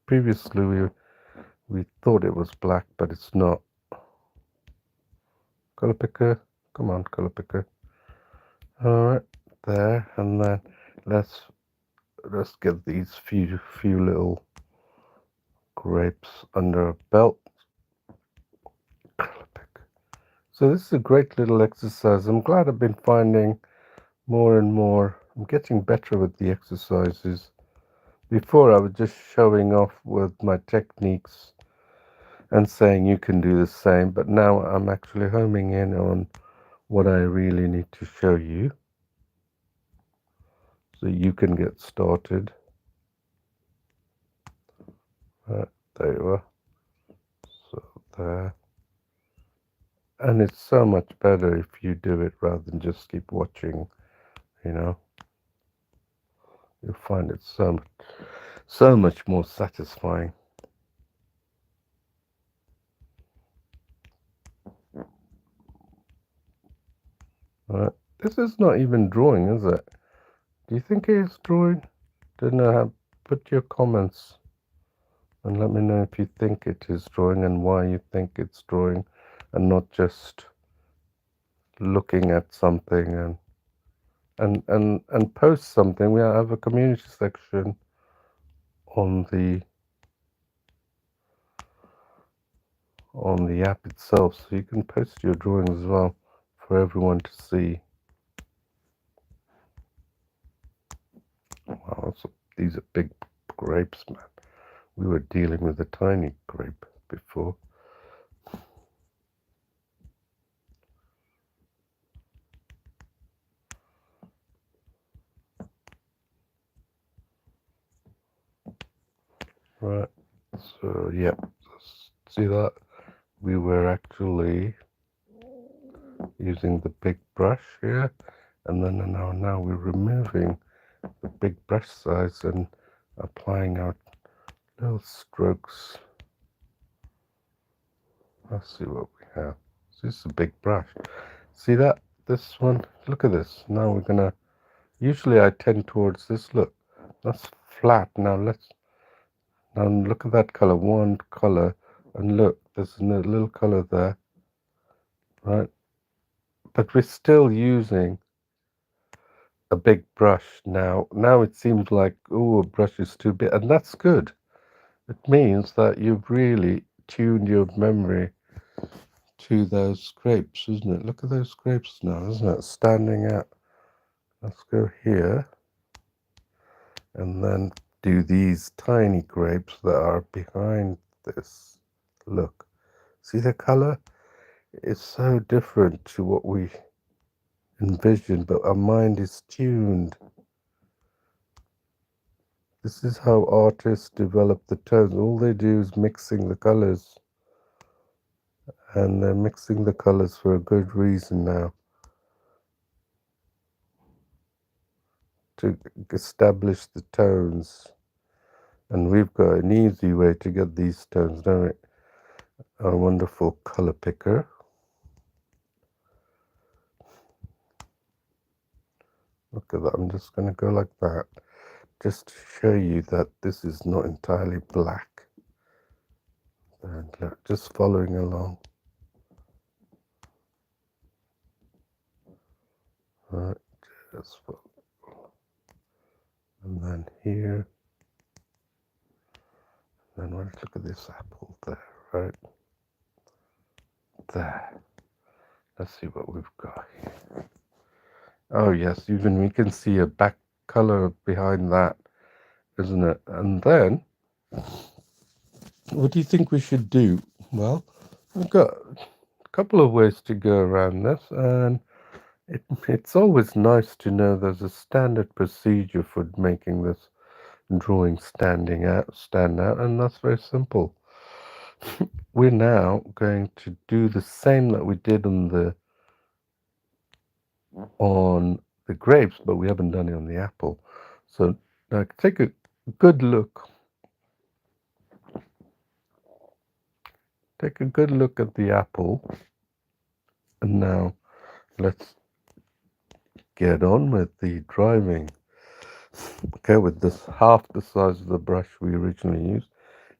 [SPEAKER 1] previously we thought it was black, but it's not. Color picker. Come on, color picker. Alright, there, and then let's get these few little grapes under a belt. Color pick. So this is a great little exercise. I'm glad I've been finding more and more. I'm getting better with the exercises. Before I was just showing off with my techniques and saying you can do the same, but now I'm actually homing in on what I really need to show you so you can get started. Right, there you are. So there. And it's so much better if you do it rather than just keep watching, you know. You'll find it so much more satisfying. Right. This is not even drawing, is it? Do you think it is drawing? Don't know how. Put your comments and let me know if you think it is drawing and why you think it's drawing and not just looking at something and post something. We have a community section on the app itself, so you can post your drawings as well for everyone to see. Wow, these are big grapes, man. We were dealing with a tiny grape before. Right, so yeah, see that? We were actually using the big brush here, and then now we're removing the big brush size and applying our little strokes. Let's see what we have. So this is a big brush. See that? This one, look at this. Now we're gonna, usually I tend towards this, look, that's flat. Now look at that color, one color, and look, there's a little color there, right? But we're still using a big brush now. Now it seems like, oh, a brush is too big, and that's good. It means that you've really tuned your memory to those grapes, isn't it? Look at those grapes now, isn't it? Standing out. Let's go here and then do these tiny grapes that are behind this. Look, see the color? It's so different to what we envisioned, but our mind is tuned. This is how artists develop the tones. All they do is mixing the colors, and they're mixing the colors for a good reason now, to establish the tones. And we've got an easy way to get these tones, don't we? Our wonderful color picker. Look at that, I'm just going to go like that, just to show you that this is not entirely black. And look, just following along. Right, just follow. And then here. And let's look at this apple there, right? There. Let's see what we've got here. Oh yes, even we can see a back color behind that, isn't it? And then, what do you think we should do? Well, we've got a couple of ways to go around this, and it's always nice to know there's a standard procedure for making this drawing stand out, and that's very simple. We're now going to do the same that we did on the grapes, but we haven't done it on the apple. So now take a good look. Take a good look at the apple, and now let's get on with the driving. Okay, with this half the size of the brush we originally used,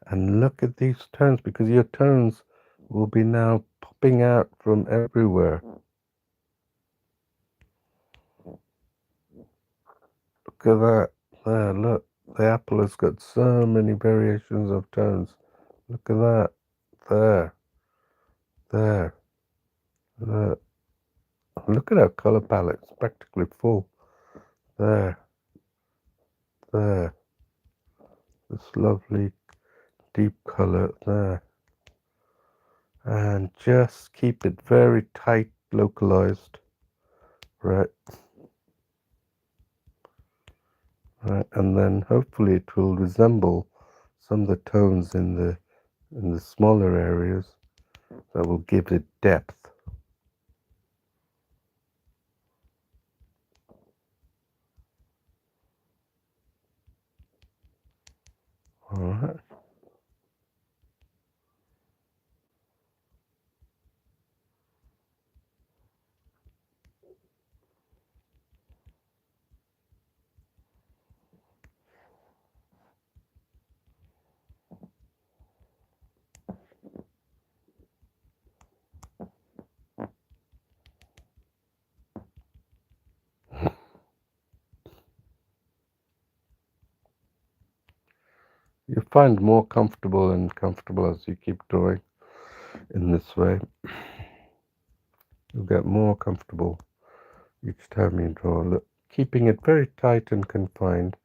[SPEAKER 1] and look at these tones, because your tones will be now popping out from everywhere. Look at that. There, look. The apple has got so many variations of tones. Look at that. There. There. Look. Look at our color palette. It's practically full. There. There. This lovely deep color there. And just keep it very tight, localized. Right. Right. And then hopefully it will resemble some of the tones in the smaller areas that will give it depth. All right. You find more comfortable and comfortable as you keep drawing in this way. You'll get more comfortable each time you draw. Look, keeping it very tight and confined.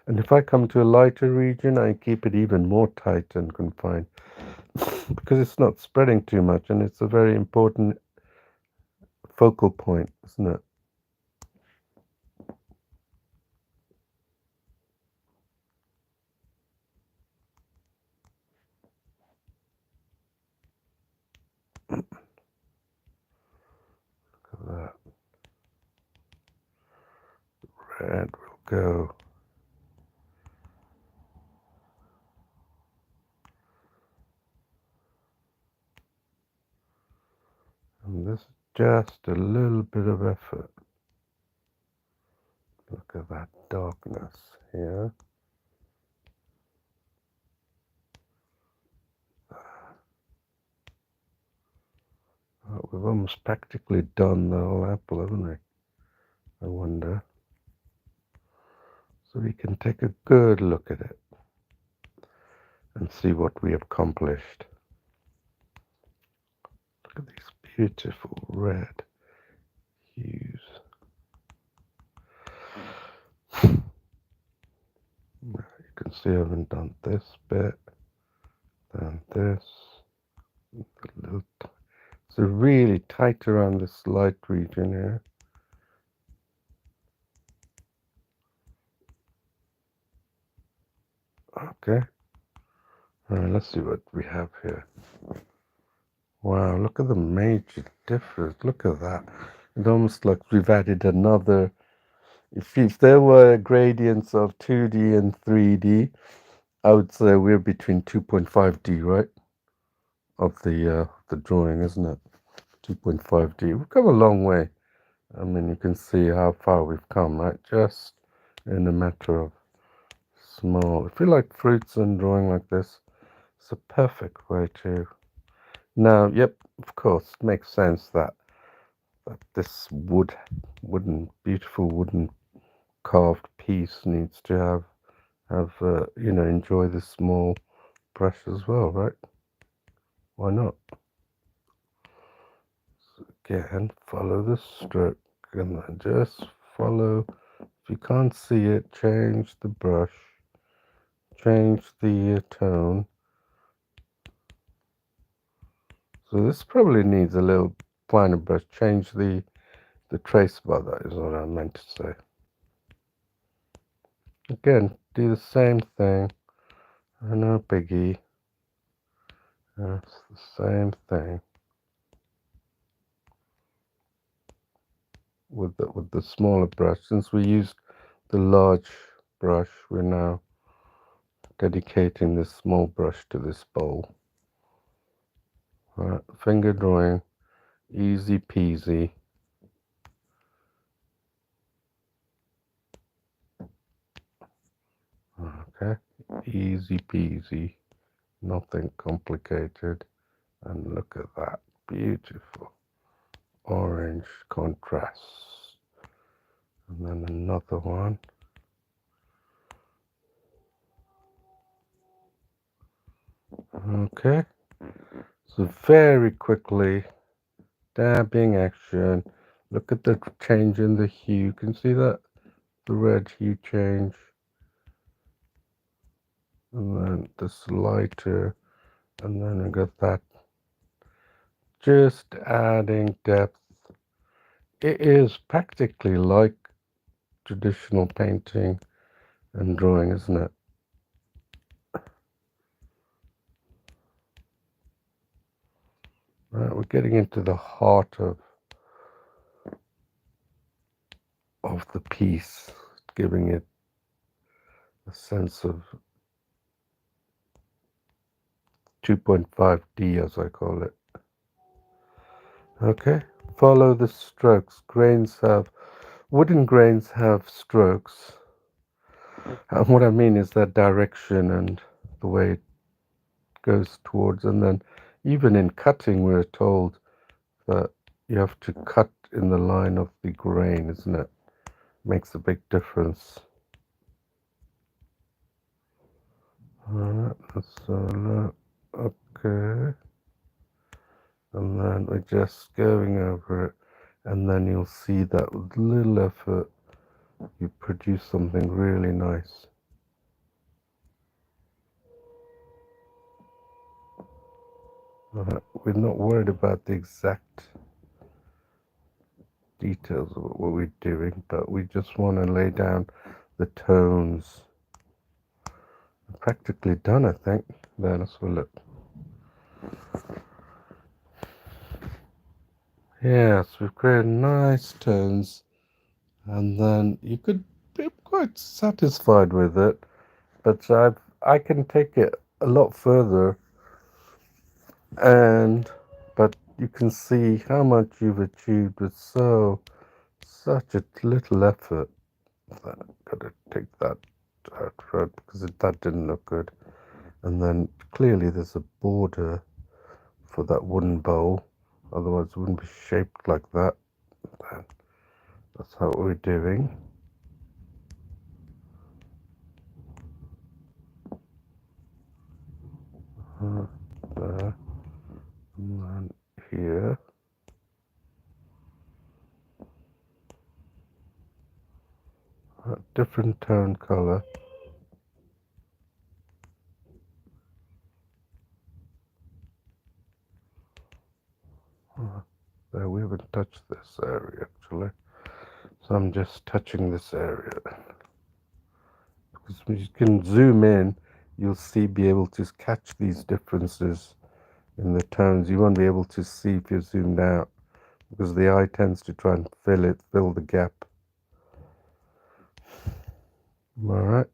[SPEAKER 1] And if I come to a lighter region, I keep it even more tight and confined because it's not spreading too much, and it's a very important focal point, isn't it? Look at that. Red will go. And this is just a little bit of effort. Look at that darkness here. Oh, we've almost practically done the whole apple, haven't we? I wonder. So we can take a good look at it and see what we have accomplished. Look at these beautiful red hues. You can see I haven't done this bit, then this, a little so really tight around this light region here. Okay. Let's see what we have here. Wow, look at the major difference. Look at that. It's almost like we've added another. If there were gradients of 2D and 3D, I would say we're between 2.5D, right? Of the drawing, isn't it? 2.5D. We've come a long way. I mean, you can see how far we've come, right? Just in a matter of small. If you like fruits and drawing like this, it's a perfect way to. Now, yep, of course, it makes sense that this beautiful wooden carved piece needs to have have, enjoy this small brush as well, right? Why not? Again, follow the stroke and then just follow. If you can't see it, change the brush, change the tone. So this probably needs a little finer brush. Change the trace bar, that is what I meant to say. Again, do the same thing. No biggie. It's the same thing with the smaller brush. Since we used the large brush, we're now dedicating this small brush to this bowl. Right, finger drawing, easy peasy. Okay, easy peasy, nothing complicated. And look at that, beautiful orange contrast. And then another one. Okay, so very quickly, dabbing action. Look at the change in the hue. You can see that the red hue change. And then this lighter. And then I got that. Just adding depth. It is practically like traditional painting and drawing, isn't it? Right, we're getting into the heart of the piece, giving it a sense of 2.5D, as I call it. Okay, follow the strokes. Wooden grains have strokes. And what I mean is that direction and the way it goes towards. And then even in cutting, we're told that you have to cut in the line of the grain, isn't it? Makes a big difference. Alright, let's look. Okay. And then we're just going over it. And then you'll see that with little effort, you produce something really nice. We're not worried about the exact details of what we're doing, but we just want to lay down the tones. Practically done, I think. Then let's have a look. Yes, we've created nice tones, and then you could be quite satisfied with it, but I can take it a lot further, but you can see how much you've achieved with such a little effort. Gotta take that out front because that didn't look good. And then clearly there's a border for that wooden bowl, otherwise it wouldn't be shaped like that. That's how we're doing. There, and then here. A different tone color. There, we haven't touched this area actually. So I'm just touching this area. Because when you can zoom in, you'll be able to catch these differences in the tones. You won't be able to see if you're zoomed out because the eye tends to try and fill the gap. All right.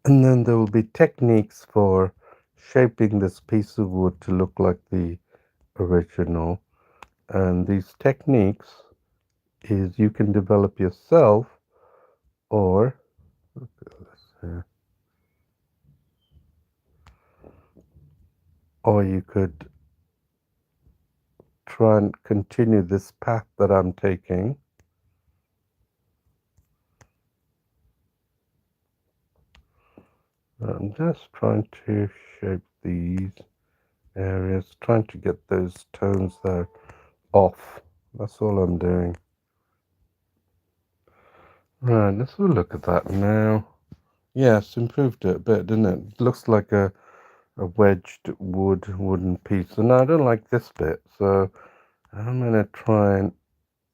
[SPEAKER 1] And then there will be techniques for shaping this piece of wood to look like the original. And these techniques is you can develop yourself, or look at this here, or you could try and continue this path that I'm taking. I'm just trying to shape these areas, trying to get those tones there off. That's all I'm doing. Right, let's have a look at that now. Yes, improved it a bit, didn't it? It looks like a wedged wooden piece. So now I don't like this bit, so I'm going to try and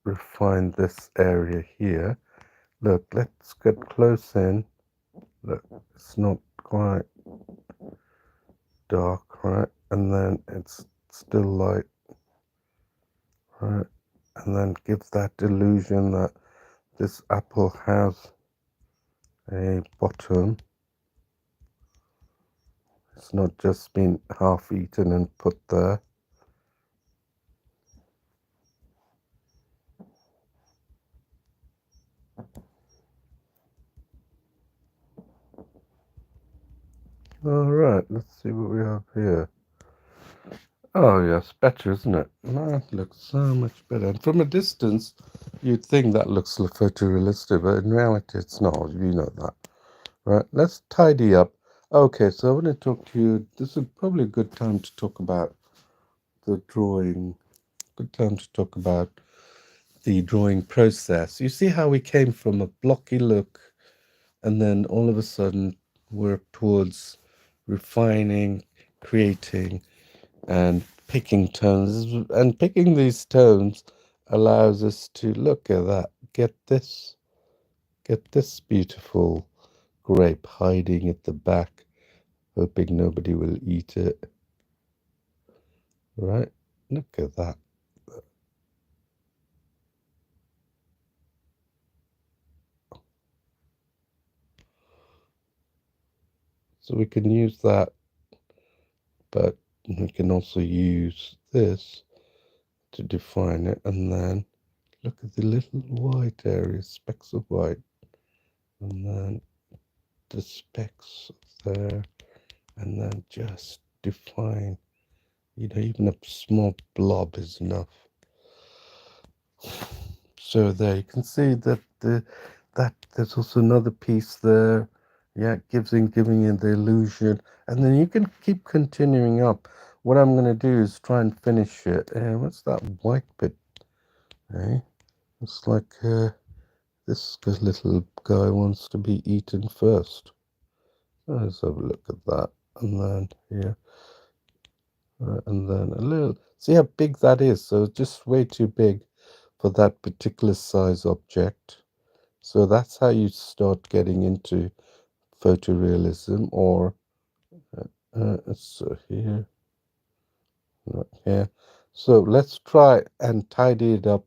[SPEAKER 1] refine this area here. Look, let's get close in. Look, it's not quite dark, right? And then it's still light, right? And then gives that illusion that this apple has a bottom. It's not just been half eaten and put there. Alright, let's see what we have here. Oh yes, better, isn't it? That looks so much better. And from a distance, you'd think that looks photorealistic, but in reality it's not. You know that. Right, let's tidy up. Okay, so I want to talk to you. This is probably a good time to talk about the drawing. Good time to talk about the drawing process. You see how we came from a blocky look and then all of a sudden work towards refining, creating, and picking tones. And picking these tones allows us to look at that, get this beautiful grape hiding at the back, hoping nobody will eat it. Right? Look at that. So we can use that, but we can also use this to define it, and then look at the little white areas, specks of white, and then the specks there, and then just define, even a small blob is enough. So there you can see that that there's also another piece there. Yeah, giving you the illusion, and then you can keep continuing up. What I'm going to do is try and finish it. What's that white bit? Eh? It's like this little guy wants to be eaten first. Let's have a look at that, and then here, and then a little. See how big that is? So it's just way too big for that particular size object. So that's how you start getting into photorealism, or so here, not here. So let's try and tidy it up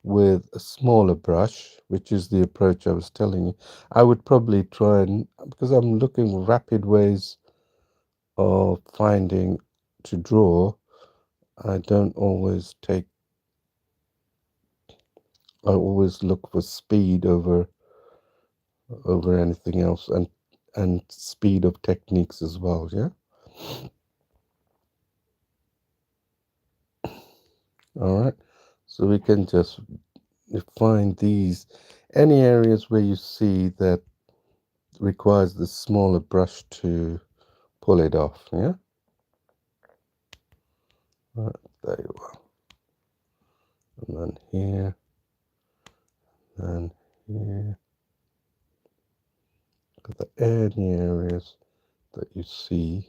[SPEAKER 1] with a smaller brush, which is the approach I was telling you. I would probably try and, because I'm looking rapid ways of finding to draw, I don't always I always look for speed over anything else, and speed of techniques as well, yeah? All right, so we can just define these, any areas where you see that requires the smaller brush to pull it off, yeah? Right, there you are. And then here, and here. Look at any areas that you see.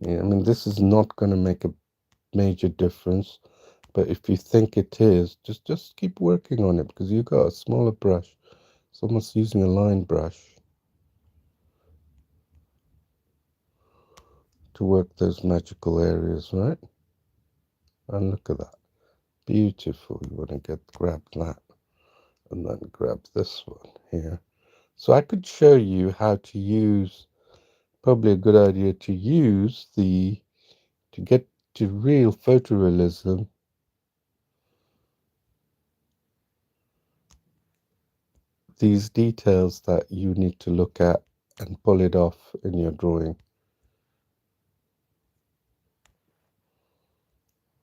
[SPEAKER 1] Yeah, I mean, this is not going to make a major difference, but if you think it is, just keep working on it, because you've got a smaller brush. It's almost using a line brush to work those magical areas, right? And look at that. Beautiful. You want to grab that, and then grab this one here. So I could show you how to use, probably a good idea to use to get to real photorealism, these details that you need to look at and pull it off in your drawing.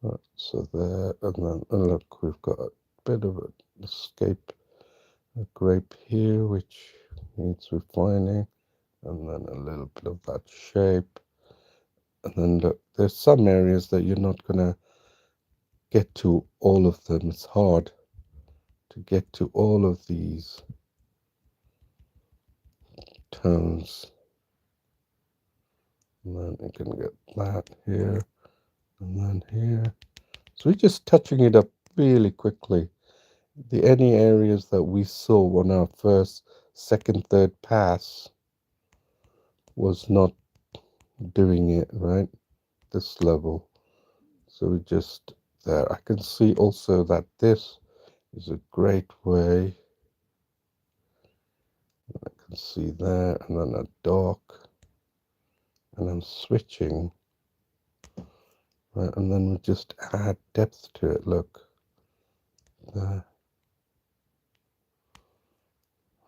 [SPEAKER 1] Right, so there, and then and look, we've got a bit of an escape, a grape here, which needs refining, and then a little bit of that shape. And then look, there's some areas that you're not going to get to all of them. It's hard to get to all of these tones. And then you can get that here, and then here. So we're just touching it up really quickly. Any areas that we saw on our first, second, third pass was not doing it right, this level. So we just there. I can see also that this is a great way. I can see there, and then a dark, and I'm switching, right, and then we just add depth to it. Look there,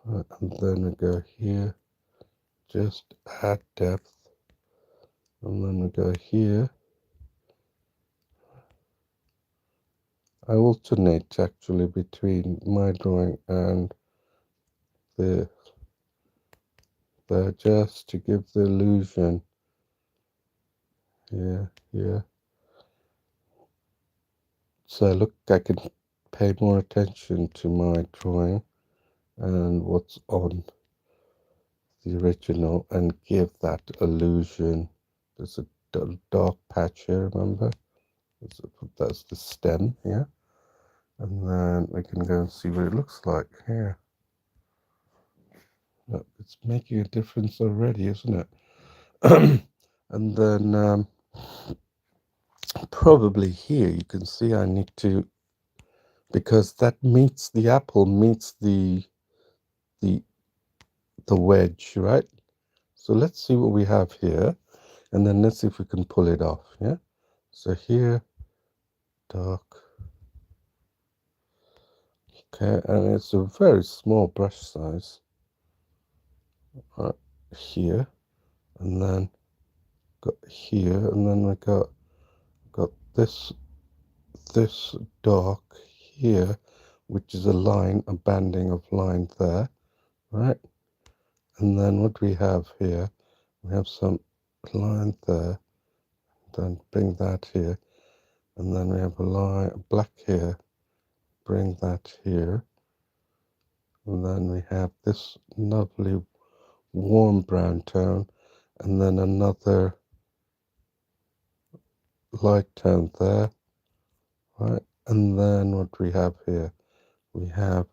[SPEAKER 1] right, and then we go here, just add depth, and then we go here. I alternate actually between my drawing and the there, just to give the illusion. Yeah. So look, I can pay more attention to my drawing and what's on the original and give that illusion. There's a dark patch here, remember? That's the stem here. And then we can go and see what it looks like here. Look, it's making a difference already, isn't it? And then probably here you can see I need to, because that meets the apple meets the wedge, right? So let's see what we have here, and then let's see if we can pull it off. Yeah, so here, dark, okay, and it's a very small brush size here, and then got here, and then we got this dark here, which is a line, a banding of line there, right? And then what we have here, we have some line there, then bring that here, and then we have a line black here, bring that here, and then we have this lovely warm brown tone, and then another light tone there, right? And then what we have here, we have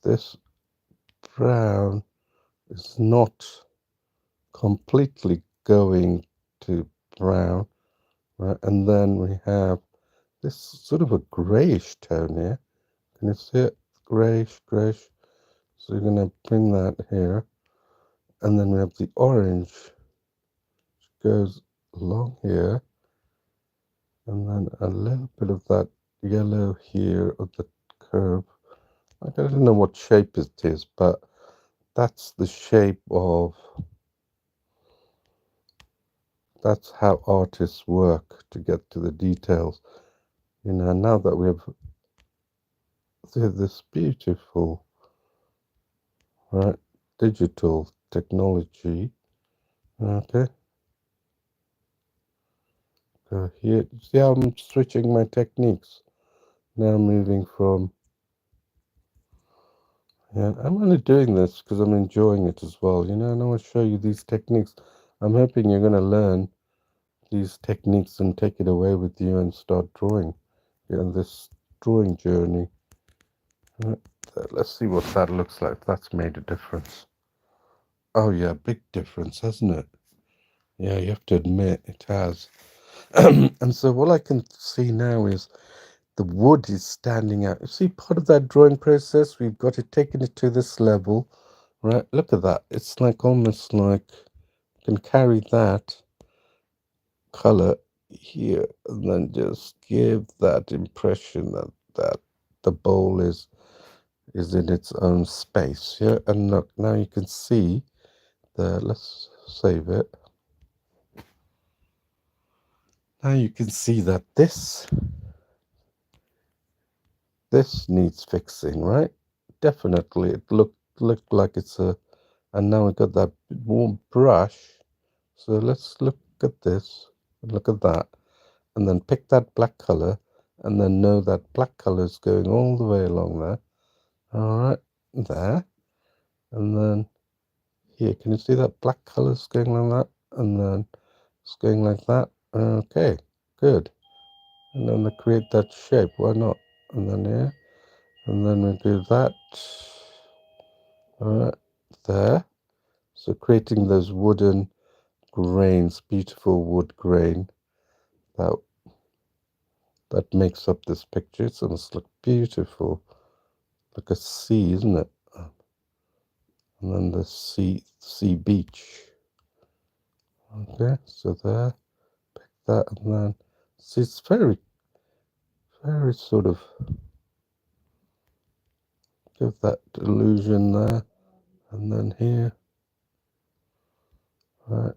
[SPEAKER 1] this brown is not completely going to brown, right? And then we have this sort of a grayish tone here. Can you see it? Grayish. So you're going to bring that here. And then we have the orange, which goes along here. And then a little bit of that yellow here of the curve. I don't know what shape it is, but that's the shape of, that's how artists work to get to the details. You know, now that we have this beautiful, right, digital technology, okay, so here, see how I'm switching my techniques, now moving from, yeah, I'm only doing this because I'm enjoying it as well, you know, and I want to show you these techniques. I'm hoping you're going to learn these techniques and take it away with you and start drawing, you know, this drawing journey. Right, so let's see what that looks like. That's made a difference. Oh yeah, big difference, hasn't it? Yeah, you have to admit it has. And so what I can see now is the wood is standing out. You see, part of that drawing process, we've got it taken it to this level, right? Look at that. It's like almost like you can carry that color here and then just give that impression that the bowl is in its own space. Yeah, and look, now you can see the, let's save it. Now you can see that this This needs fixing, right? Definitely. It looked like it's a, and now we got that warm brush. So let's look at this, look at that, and then pick that black color, and then know that black color is going all the way along there. All right, there, and then here, can you see that black color is going like that, and then it's going like that? Okay, good. And then we create that shape. Why not? And then here, and then we do that. All right, there. So creating those wooden grains, beautiful wood grain that that makes up this picture. It's almost look beautiful, like a sea, isn't it? And then the sea beach. Okay, so there, pick that, and then see, it's very sort of give that illusion there, and then here, right,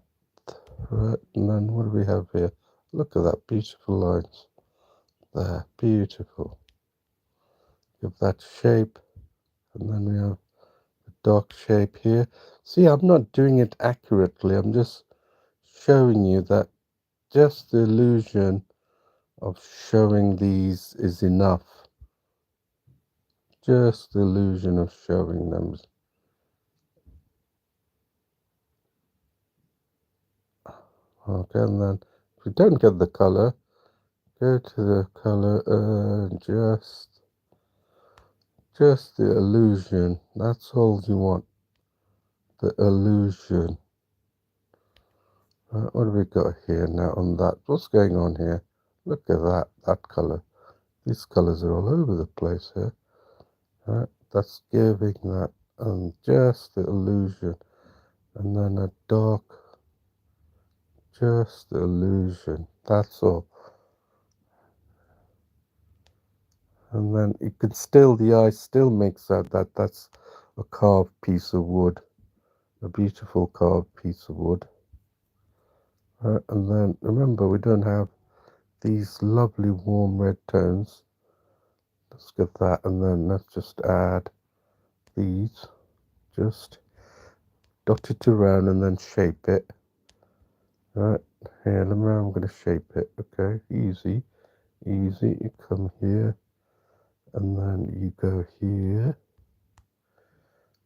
[SPEAKER 1] right, and then what do we have here? Look at that, beautiful lines there, beautiful. Give that shape, and then we have a dark shape here. See, I'm not doing it accurately, I'm just showing you that just the illusion of showing these is enough. Just the illusion of showing them. Okay, and then if we don't get the color, go to the color and just the illusion. That's all you want. The illusion. What have we got here now on that? What's going on here? Look at that color. These colors are all over the place here. Right, that's giving that just the illusion. And then a dark, just the illusion. That's all. And then you can still, the eye still makes out that that's a carved piece of wood, a beautiful carved piece of wood. And then remember, we don't have these lovely warm red tones. Let's get that, and then let's just add these, just dot it around and then shape it. Right, here, remember, I'm going to shape it. Okay, easy, easy. You come here, and then you go here,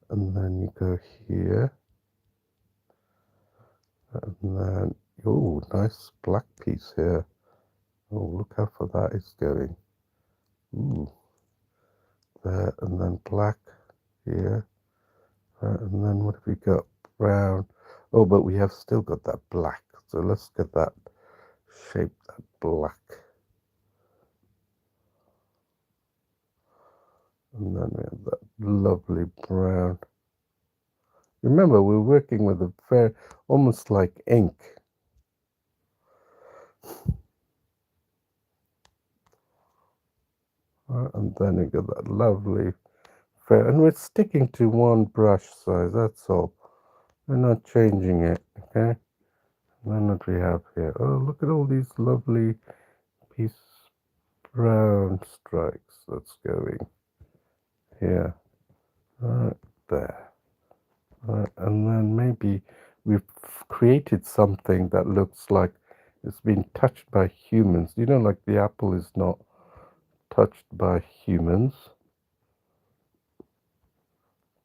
[SPEAKER 1] and then you go here, and then, oh, nice black piece here. Oh, look how far that is going. Ooh, there, and then black here, and then what have we got? Brown. Oh, but we have still got that black. So let's get that shape, that black. And then we have that lovely brown. Remember, we're working with a very, almost like ink. And then we got that lovely fair, and we're sticking to one brush size, that's all. We're not changing it, okay? And then what we have here, oh, look at all these lovely piece brown strikes that's going here, right there. Right, and then maybe we've created something that looks like it's been touched by humans. You know, like the apple is not touched by humans.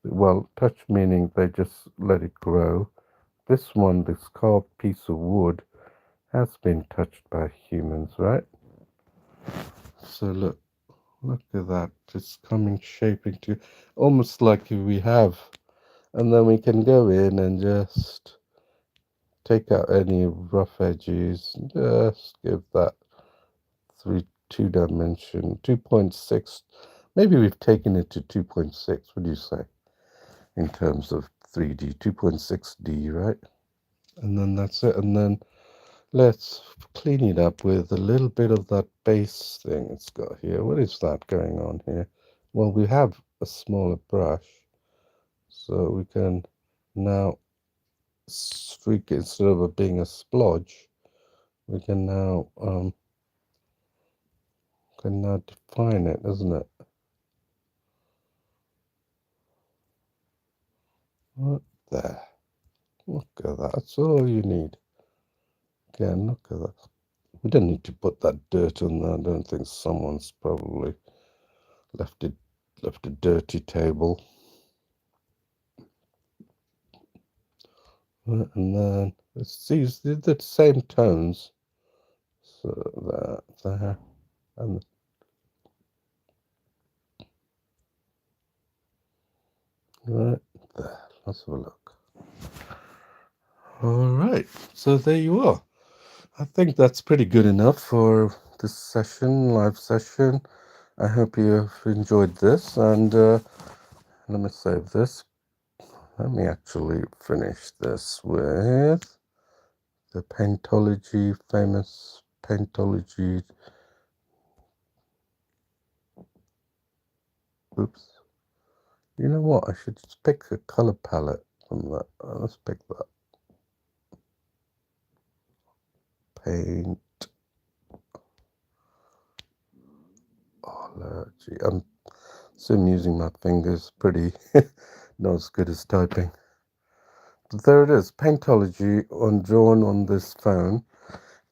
[SPEAKER 1] Well, touch meaning they just let it grow. This one, this carved piece of wood, has been touched by humans, right? So look at that. It's coming, shaping to almost like we have. And then we can go in and just take out any rough edges. Just give that 2 dimension, 2.6. Maybe we've taken it to 2.6. What do you say? In terms of 3D, 2.6D, right? And then that's it. And then let's clean it up with a little bit of that base thing it's got here. What is that going on here? Well, we have a smaller brush, so we can now streak it instead of it being a splodge. We can now define it, isn't it? Right there. Look at that. That's all you need. Again, look at that. We don't need to put that dirt on there. I don't think someone's probably left a dirty table. Right, and then it's these the same tones. So that there and right there. Let's have a look. All right. So there you are. I think that's pretty good enough for this session, live session. I hope you have enjoyed this, and let me save this. Let me actually finish this with the Paintology, famous Paintology. Oops. You know what? I should just pick a color palette from that. Let's pick that. Paintology. I'm soon using my fingers. Pretty not as good as typing. But there it is. Paintology drawn on this phone.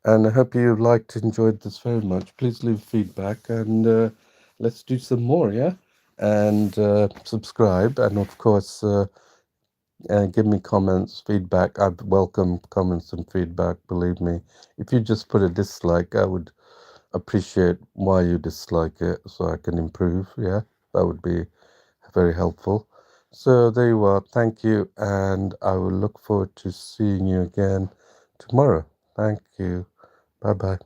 [SPEAKER 1] And I hope you liked, enjoyed this very much. Please leave feedback, and let's do some more, yeah? And subscribe, and of course, give me comments, feedback. I welcome comments and feedback, believe me. If you just put a dislike, I would appreciate why you dislike it so I can improve, yeah? That would be very helpful. So there you are. Thank you, and I will look forward to seeing you again tomorrow. Thank you. Bye bye.